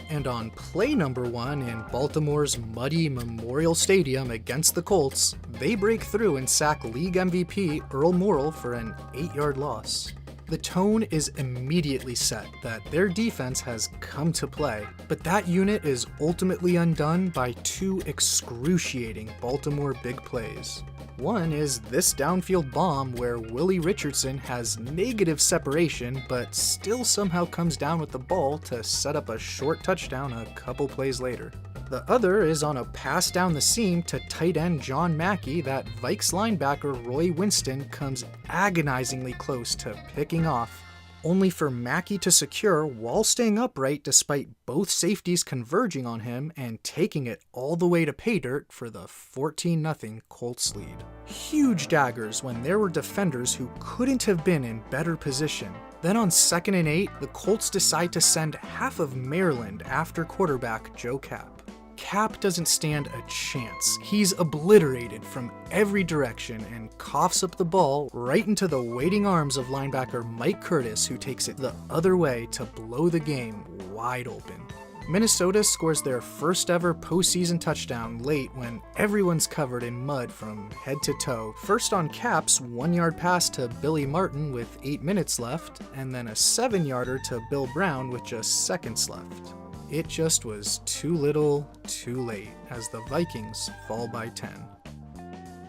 S2: And on play number 1 in Baltimore's muddy Memorial Stadium against the Colts, they break through and sack league MVP Earl Morrall for an 8-yard loss. The tone is immediately set that their defense has come to play, but that unit is ultimately undone by 2 excruciating Baltimore big plays. One is this downfield bomb where Willie Richardson has negative separation but still somehow comes down with the ball to set up a short touchdown a couple plays later. The other is on a pass down the seam to tight end John Mackey that Vikes linebacker Roy Winston comes agonizingly close to picking off, only for Mackey to secure while staying upright despite both safeties converging on him and taking it all the way to pay dirt for the 14-0 Colts lead. Huge daggers when there were defenders who couldn't have been in better position. Then on 2nd and 8, the Colts decide to send half of Maryland after quarterback Joe Kapp. Kapp doesn't stand a chance. He's obliterated from every direction and coughs up the ball right into the waiting arms of linebacker Mike Curtis, who takes it the other way to blow the game wide open. Minnesota scores their first ever postseason touchdown late when everyone's covered in mud from head to toe. First on Kapp's 1-yard pass to Billy Martin with 8 minutes left, and then a 7-yarder to Bill Brown with just seconds left. It just was too little, too late, as the Vikings fall by 10.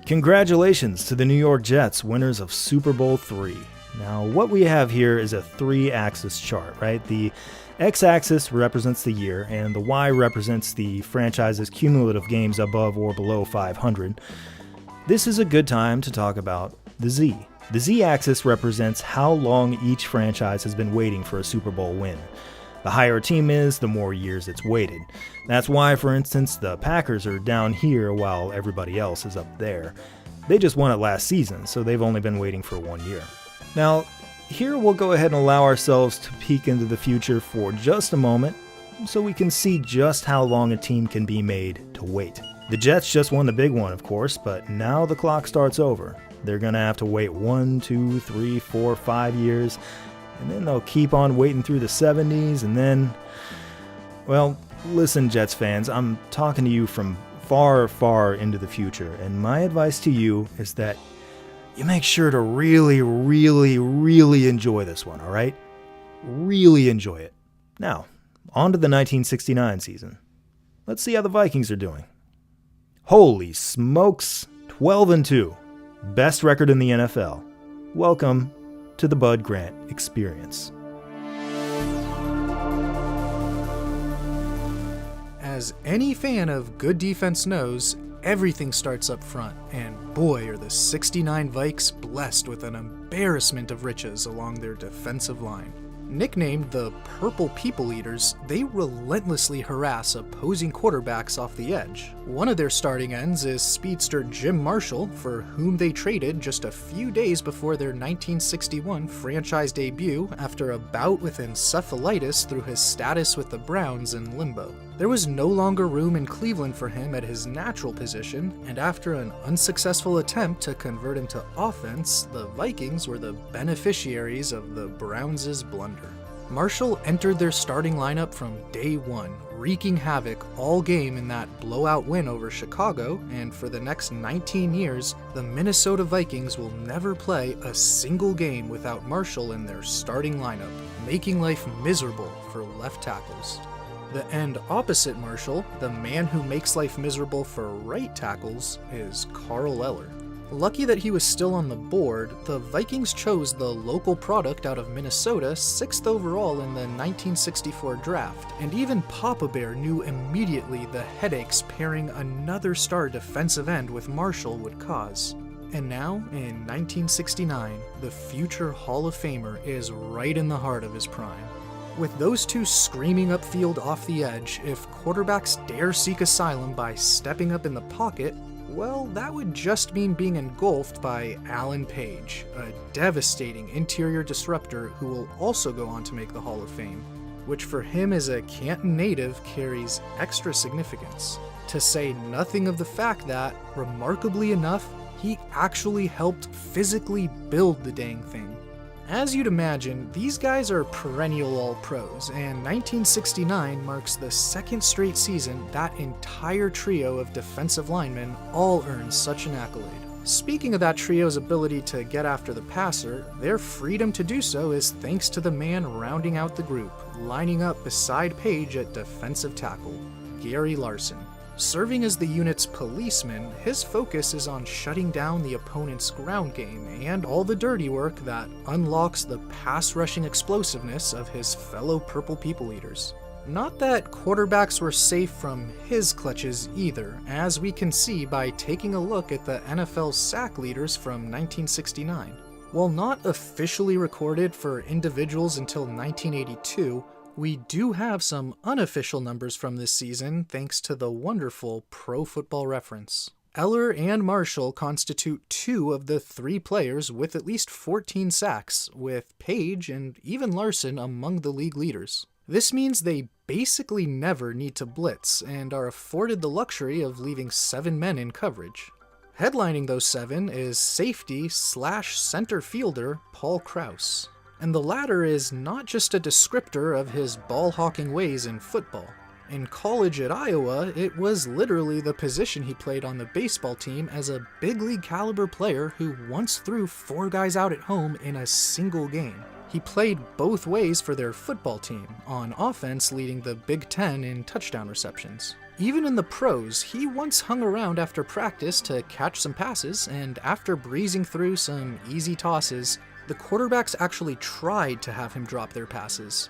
S1: Congratulations to the New York Jets, winners of Super Bowl III. Now, what we have here is a 3-axis chart, right? The X-axis represents the year, and the Y represents the franchise's cumulative games above or below 500. This is a good time to talk about the Z. The Z-axis represents how long each franchise has been waiting for a Super Bowl win. The higher a team is, the more years it's waited. That's why, for instance, the Packers are down here while everybody else is up there. They just won it last season, so they've only been waiting for 1 year. Now, here we'll go ahead and allow ourselves to peek into the future for just a moment, so we can see just how long a team can be made to wait. The Jets just won the big one, of course, but now the clock starts over. They're gonna have to wait 1, 2, 3, 4, 5 years, and then they'll keep on waiting through the 70s, and then, well, listen, Jets fans, I'm talking to you from far, far into the future, and my advice to you is that you make sure to really, really, really enjoy this one, all right? Really enjoy it. Now, on to the 1969 season. Let's see how the Vikings are doing. Holy smokes, 12-2. Best record in the NFL. Welcome to the Bud Grant experience.
S2: As any fan of good defense knows, everything starts up front, and boy are the 69 Vikes blessed with an embarrassment of riches along their defensive line. Nicknamed the Purple People Eaters, they relentlessly harass opposing quarterbacks off the edge. One of their starting ends is speedster Jim Marshall, for whom they traded just a few days before their 1961 franchise debut after a bout with encephalitis through his status with the Browns in limbo. There was no longer room in Cleveland for him at his natural position, and after an unsuccessful attempt to convert him to offense, the Vikings were the beneficiaries of the Browns' blunder. Marshall entered their starting lineup from day one, wreaking havoc all game in that blowout win over Chicago, and for the next 19 years, the Minnesota Vikings will never play a single game without Marshall in their starting lineup, making life miserable for left tackles. The end opposite Marshall, the man who makes life miserable for right tackles, is Carl Eller. Lucky that he was still on the board, the Vikings chose the local product out of Minnesota 6th overall in the 1964 draft, and even Papa Bear knew immediately the headaches pairing another star defensive end with Marshall would cause. And now, in 1969, the future Hall of Famer is right in the heart of his prime. With those two screaming upfield off the edge, if quarterbacks dare seek asylum by stepping up in the pocket, well, that would just mean being engulfed by Alan Page, a devastating interior disruptor who will also go on to make the Hall of Fame, which for him as a Canton native carries extra significance. To say nothing of the fact that, remarkably enough, he actually helped physically build the dang thing. As you'd imagine, these guys are perennial All-Pros, and 1969 marks the second straight season that entire trio of defensive linemen all earned such an accolade. Speaking of that trio's ability to get after the passer, their freedom to do so is thanks to the man rounding out the group, lining up beside Page at defensive tackle, Gary Larson. Serving as the unit's policeman, his focus is on shutting down the opponent's ground game and all the dirty work that unlocks the pass-rushing explosiveness of his fellow Purple People Eaters. Not that quarterbacks were safe from his clutches either, as we can see by taking a look at the NFL sack leaders from 1969. While not officially recorded for individuals until 1982, we do have some unofficial numbers from this season thanks to the wonderful Pro Football Reference. Eller and Marshall constitute two of the three players with at least 14 sacks, with Page and even Larson among the league leaders. This means they basically never need to blitz and are afforded the luxury of leaving 7 men in coverage. Headlining those 7 is safety/center fielder Paul Krause. And the latter is not just a descriptor of his ball-hawking ways in football. In college at Iowa, it was literally the position he played on the baseball team as a big league caliber player who once threw 4 guys out at home in a single game. He played both ways for their football team, on offense leading the Big Ten in touchdown receptions. Even in the pros, he once hung around after practice to catch some passes, and after breezing through some easy tosses, the quarterbacks actually tried to have him drop their passes.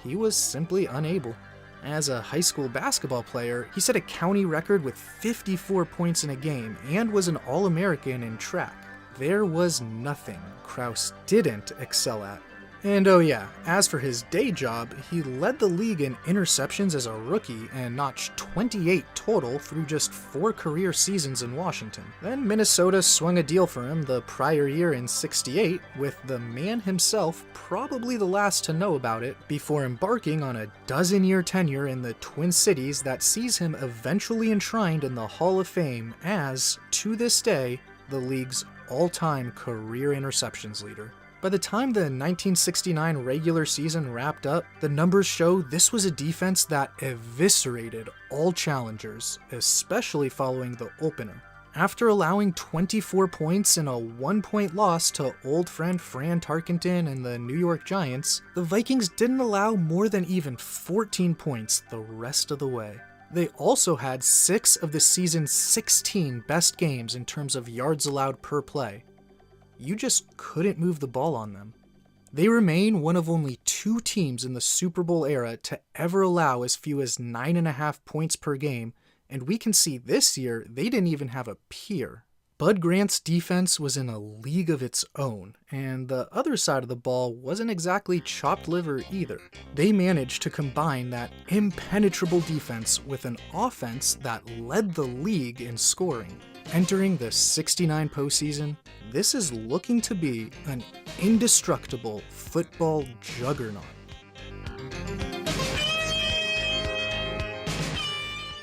S2: He was simply unable. As a high school basketball player, he set a county record with 54 points in a game and was an All-American in track. There was nothing Krause didn't excel at. And oh yeah, as for his day job, he led the league in interceptions as a rookie and notched 28 total through just 4 career seasons in Washington. Then Minnesota swung a deal for him the prior year in '68, with the man himself probably the last to know about it before embarking on a dozen-year tenure in the Twin Cities that sees him eventually enshrined in the Hall of Fame as, to this day, the league's all-time career interceptions leader. By the time the 1969 regular season wrapped up, the numbers show this was a defense that eviscerated all challengers, especially following the opener. After allowing 24 points in a 1-point loss to old friend Fran Tarkenton and the New York Giants, the Vikings didn't allow more than even 14 points the rest of the way. They also had 6 of the season's 16 best games in terms of yards allowed per play. You just couldn't move the ball on them. They remain one of only 2 teams in the Super Bowl era to ever allow as few as 9.5 points per game, and we can see this year they didn't even have a peer. Bud Grant's defense was in a league of its own, and the other side of the ball wasn't exactly chopped liver either. They managed to combine that impenetrable defense with an offense that led the league in scoring. Entering the '69 postseason, this is looking to be an indestructible football juggernaut.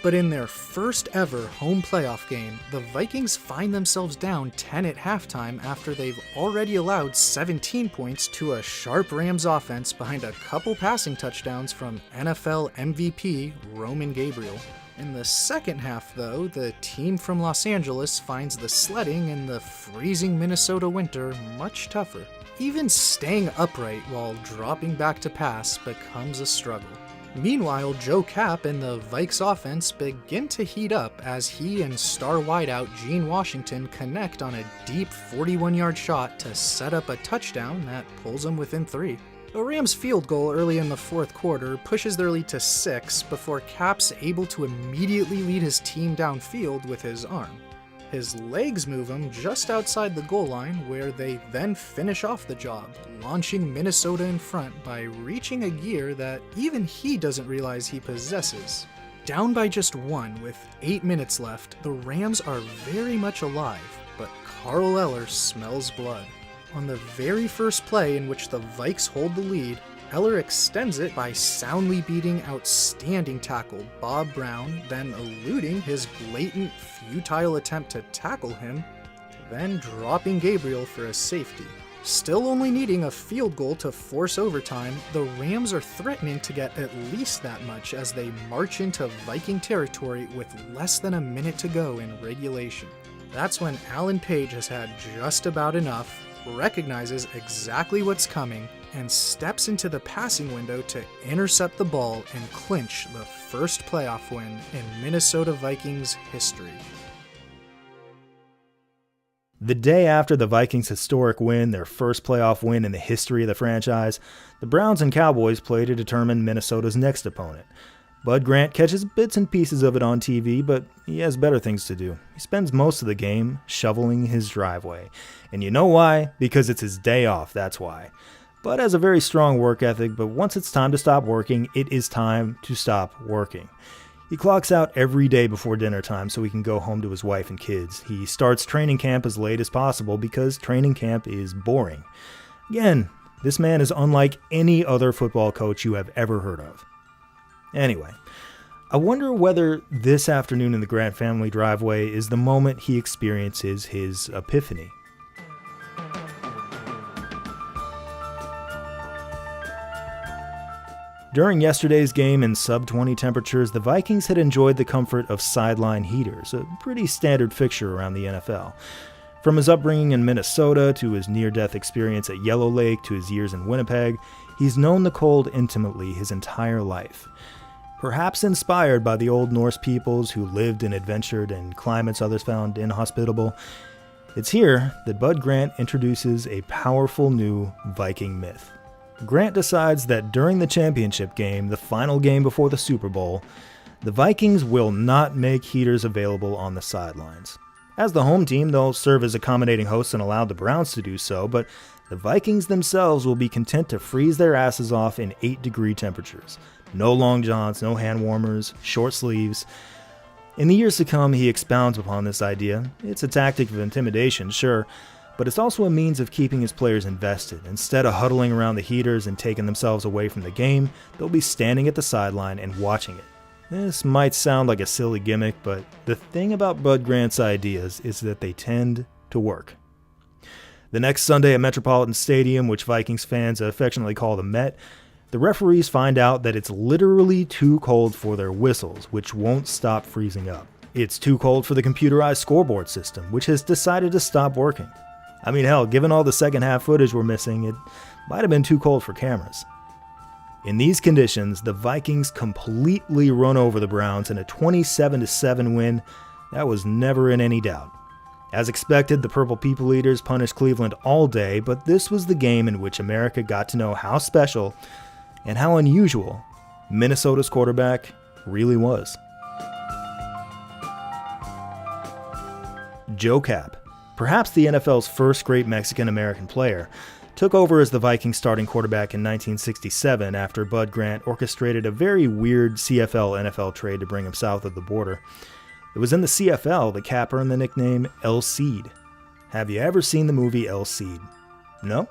S2: But in their first ever home playoff game, the Vikings find themselves down 10 at halftime after they've already allowed 17 points to a sharp Rams offense behind a couple passing touchdowns from NFL MVP Roman Gabriel. In the second half, though, the team from Los Angeles finds the sledding in the freezing Minnesota winter much tougher. Even staying upright while dropping back to pass becomes a struggle. Meanwhile, Joe Cap and the Vikes offense begin to heat up as he and star wideout Gene Washington connect on a deep 41-yard shot to set up a touchdown that pulls them within 3. The Rams' field goal early in the fourth quarter pushes their lead to 6 before Cap's able to immediately lead his team downfield with his arm. His legs move him just outside the goal line, where they then finish off the job, launching Minnesota in front by reaching a gear that even he doesn't realize he possesses. Down by just 1 with 8 minutes left, the Rams are very much alive, but Carl Eller smells blood. On the very first play in which the Vikes hold the lead, Eller extends it by soundly beating outstanding tackle Bob Brown, then eluding his blatant, futile attempt to tackle him, then dropping Gabriel for a safety. Still only needing a field goal to force overtime, the Rams are threatening to get at least that much as they march into Viking territory with less than a minute to go in regulation. That's when Alan Page has had just about enough, recognizes exactly what's coming, and steps into the passing window to intercept the ball and clinch the first playoff win in Minnesota Vikings history.
S1: The day after the Vikings' historic win, their first playoff win in the history of the franchise, the Browns and Cowboys play to determine Minnesota's next opponent. Bud Grant catches bits and pieces of it on TV, but he has better things to do. He spends most of the game shoveling his driveway. And you know why? Because it's his day off, that's why. Bud has a very strong work ethic, but once it's time to stop working, it is time to stop working. He clocks out every day before dinner time so he can go home to his wife and kids. He starts training camp as late as possible because training camp is boring. Again, this man is unlike any other football coach you have ever heard of. Anyway, I wonder whether this afternoon in the Grant family driveway is the moment he experiences his epiphany. During yesterday's game in sub-20 temperatures, the Vikings had enjoyed the comfort of sideline heaters, a pretty standard fixture around the NFL. From his upbringing in Minnesota to his near-death experience at Yellow Lake to his years in Winnipeg, he's known the cold intimately his entire life. Perhaps inspired by the old Norse peoples who lived and adventured in climates others found inhospitable, it's here that Bud Grant introduces a powerful new Viking myth. Grant decides that during the championship game, the final game before the Super Bowl, the Vikings will not make heaters available on the sidelines. As the home team, they'll serve as accommodating hosts and allow the Browns to do so, but the Vikings themselves will be content to freeze their asses off in 8-degree temperatures. No long johns, no hand warmers, short sleeves. In the years to come, he expounds upon this idea. It's a tactic of intimidation, sure, but it's also a means of keeping his players invested. Instead of huddling around the heaters and taking themselves away from the game, they'll be standing at the sideline and watching it. This might sound like a silly gimmick, but the thing about Bud Grant's ideas is that they tend to work. The next Sunday at Metropolitan Stadium, which Vikings fans affectionately call the Met, the referees find out that it's literally too cold for their whistles, which won't stop freezing up. It's too cold for the computerized scoreboard system, which has decided to stop working. I mean, hell, given all the second half footage we're missing, it might have been too cold for cameras. In these conditions, the Vikings completely run over the Browns in a 27-7 win that was never in any doubt. As expected, the Purple People Eaters punished Cleveland all day, but this was the game in which America got to know how special and how unusual Minnesota's quarterback really was. Joe Cap, perhaps the NFL's first great Mexican-American player, took over as the Vikings starting quarterback in 1967 after Bud Grant orchestrated a very weird CFL-NFL trade to bring him south of the border. It was in the CFL that Cap earned the nickname El Cid. Have you ever seen the movie El Cid? No?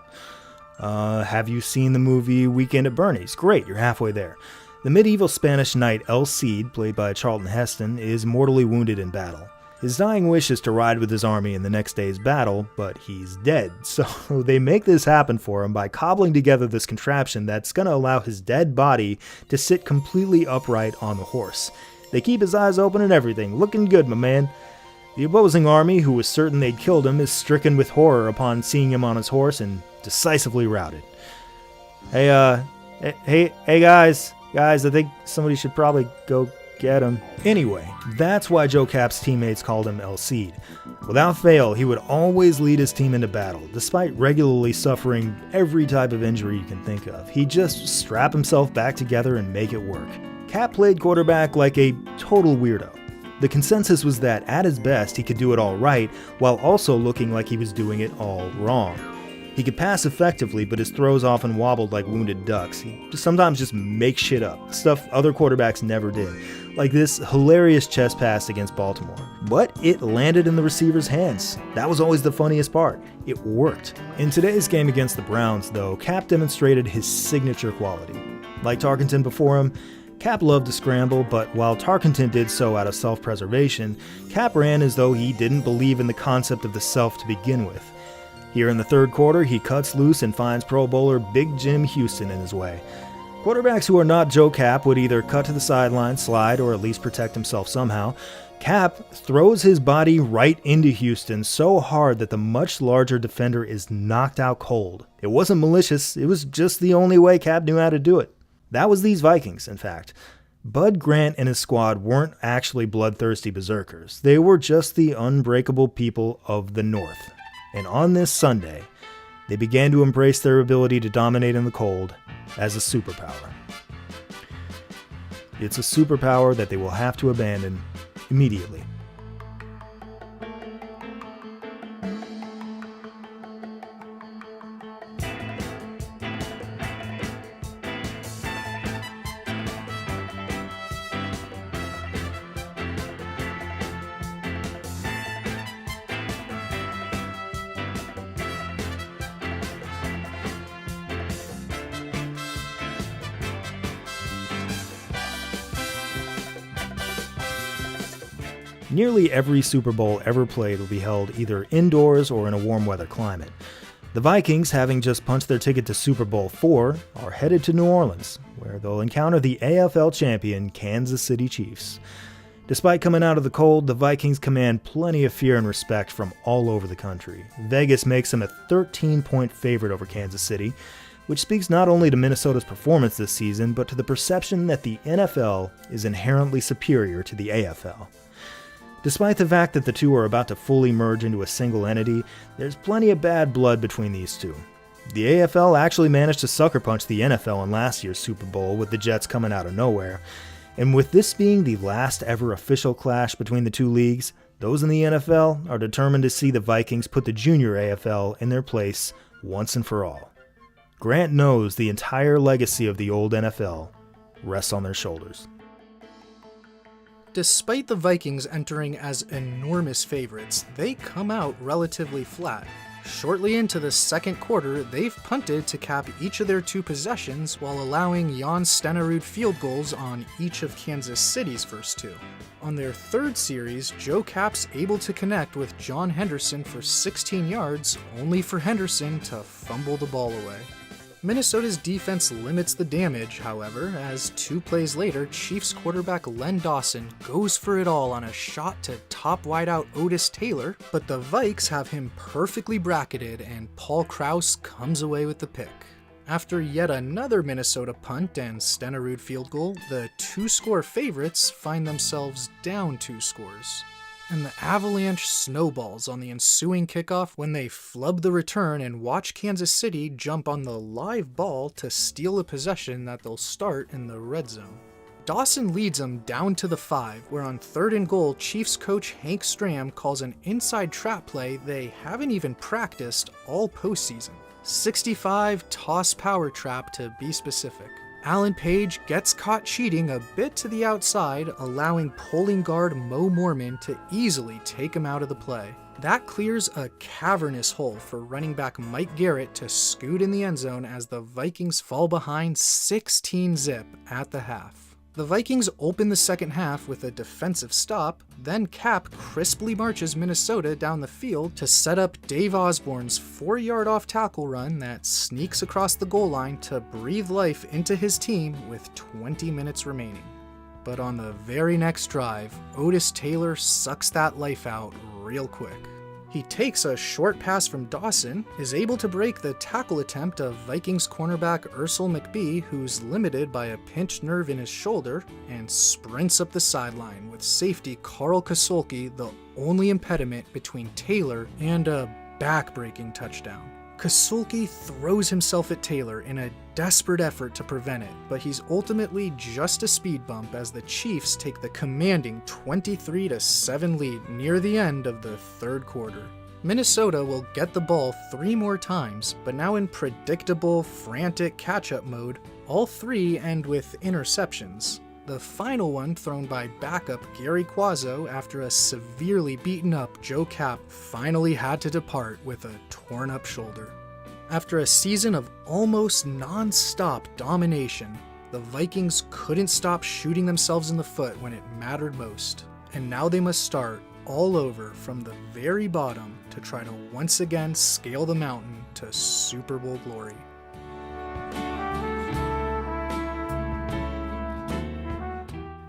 S1: Have you seen the movie Weekend at Bernie's? Great, you're halfway there. The medieval Spanish knight El Cid, played by Charlton Heston, is mortally wounded in battle. His dying wish is to ride with his army in the next day's battle, but he's dead, so they make this happen for him by cobbling together this contraption that's going to allow his dead body to sit completely upright on the horse. They keep his eyes open and everything, looking good, my man. The opposing army, who was certain they'd killed him, is stricken with horror upon seeing him on his horse and decisively routed. Hey guys, Guys, I think somebody should probably go get him. Anyway, that's why Joe Cap's teammates called him El Cid. Without fail, he would always lead his team into battle, despite regularly suffering every type of injury you can think of. He'd just strap himself back together and make it work. Cap played quarterback like a total weirdo. The consensus was that at his best, he could do it all right, while also looking like he was doing it all wrong. He could pass effectively, but his throws often wobbled like wounded ducks. He'd sometimes just make shit up, stuff other quarterbacks never did, like this hilarious chest pass against Baltimore. But it landed in the receiver's hands. That was always the funniest part. It worked. In today's game against the Browns, though, Cap demonstrated his signature quality. Like Tarkenton before him, Cap loved to scramble, but while Tarkenton did so out of self-preservation, Cap ran as though he didn't believe in the concept of the self to begin with. Here in the third quarter, he cuts loose and finds Pro Bowler Big Jim Houston in his way. Quarterbacks who are not Joe Cap would either cut to the sideline, slide, or at least protect himself somehow. Cap throws his body right into Houston so hard that the much larger defender is knocked out cold. It wasn't malicious, it was just the only way Cap knew how to do it. That was these Vikings, in fact. Bud Grant and his squad weren't actually bloodthirsty berserkers. They were just the unbreakable people of the North. And on this Sunday, they began to embrace their ability to dominate in the cold as a superpower. It's a superpower that they will have to abandon immediately. Nearly every Super Bowl ever played will be held either indoors or in a warm weather climate. The Vikings, having just punched their ticket to Super Bowl IV, are headed to New Orleans, where they'll encounter the AFL champion Kansas City Chiefs. Despite coming out of the cold, the Vikings command plenty of fear and respect from all over the country. Vegas makes them a 13-point favorite over Kansas City, which speaks not only to Minnesota's performance this season, but to the perception that the NFL is inherently superior to the AFL. Despite the fact that the two are about to fully merge into a single entity, there's plenty of bad blood between these two. The AFL actually managed to sucker punch the NFL in last year's Super Bowl, with the Jets coming out of nowhere. And with this being the last ever official clash between the two leagues, those in the NFL are determined to see the Vikings put the junior AFL in their place once and for all. Grant knows the entire legacy of the old NFL rests on their shoulders.
S2: Despite the Vikings entering as enormous favorites, they come out relatively flat. Shortly into the second quarter, they've punted to cap each of their two possessions while allowing Jan Stenerud field goals on each of Kansas City's first two. On their third series, Joe Cap's able to connect with John Henderson for 16 yards, only for Henderson to fumble the ball away. Minnesota's defense limits the damage, however, as 2 plays later, Chiefs quarterback Len Dawson goes for it all on a shot to top wideout Otis Taylor, but the Vikes have him perfectly bracketed and Paul Krause comes away with the pick. After yet another Minnesota punt and Stenerud field goal, the 2-score favorites find themselves down 2 scores. And the avalanche snowballs on the ensuing kickoff when they flub the return and watch Kansas City jump on the live ball to steal a possession that they'll start in the red zone. Dawson leads them down to the 5, where on 3rd and goal, Chiefs coach Hank Stram calls an inside trap play they haven't even practiced all postseason. 65 toss power trap to be specific. Alan Page gets caught cheating a bit to the outside, allowing pulling guard Mo Mormon to easily take him out of the play. That clears a cavernous hole for running back Mike Garrett to scoot in the end zone as the Vikings fall behind 16-zip at the half. The Vikings open the second half with a defensive stop, then Cap crisply marches Minnesota down the field to set up Dave Osborne's 4-yard off-tackle run that sneaks across the goal line to breathe life into his team with 20 minutes remaining. But on the very next drive, Otis Taylor sucks that life out real quick. He takes a short pass from Dawson, is able to break the tackle attempt of Vikings cornerback Ursel McBee, who's limited by a pinched nerve in his shoulder, and sprints up the sideline with safety Carl Kasulki the only impediment between Taylor and a back-breaking touchdown. Kasulki throws himself at Taylor in a desperate effort to prevent it, but he's ultimately just a speed bump as the Chiefs take the commanding 23-7 lead near the end of the third quarter. Minnesota will get the ball 3 more times, but now in predictable, frantic catch-up mode, all 3 end with interceptions. The final one thrown by backup Gary Quazzo after a severely beaten up Joe Kapp finally had to depart with a torn up shoulder. After a season of almost non-stop domination, the Vikings couldn't stop shooting themselves in the foot when it mattered most, and now they must start all over from the very bottom to try to once again scale the mountain to Super Bowl glory.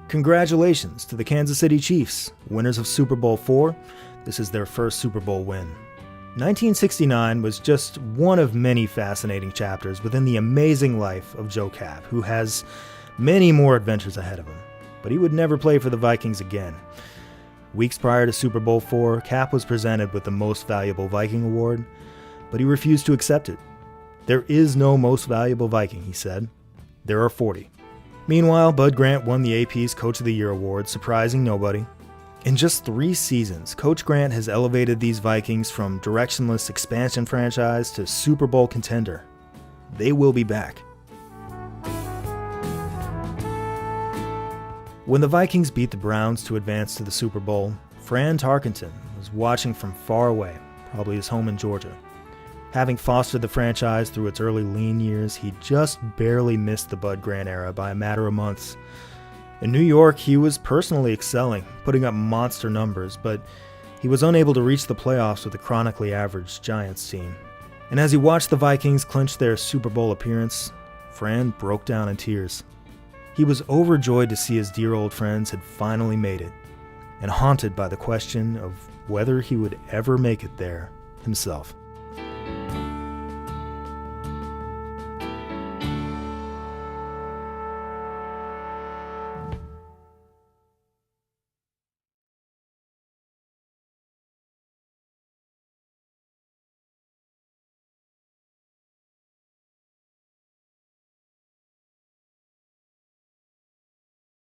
S1: Congratulations to the Kansas City Chiefs, winners of Super Bowl IV. This is their first Super Bowl win. 1969 was just one of many fascinating chapters within the amazing life of Joe Kapp, who has many more adventures ahead of him. But he would never play for the Vikings again. Weeks prior to Super Bowl IV, Kapp was presented with the Most Valuable Viking award, but he refused to accept it. "There is no Most Valuable Viking," he said. "There are 40. Meanwhile, Bud Grant won the AP's Coach of the Year award, surprising nobody. In just 3 seasons, Coach Grant has elevated these Vikings from directionless expansion franchise to Super Bowl contender. They will be back. When the Vikings beat the Browns to advance to the Super Bowl, Fran Tarkenton was watching from far away, probably his home in Georgia. Having fostered the franchise through its early lean years, he just barely missed the Bud Grant era by a matter of months. In New York, he was personally excelling, putting up monster numbers, but he was unable to reach the playoffs with the chronically average Giants team. And as he watched the Vikings clinch their Super Bowl appearance, Fran broke down in tears. He was overjoyed to see his dear old friends had finally made it, and haunted by the question of whether he would ever make it there himself.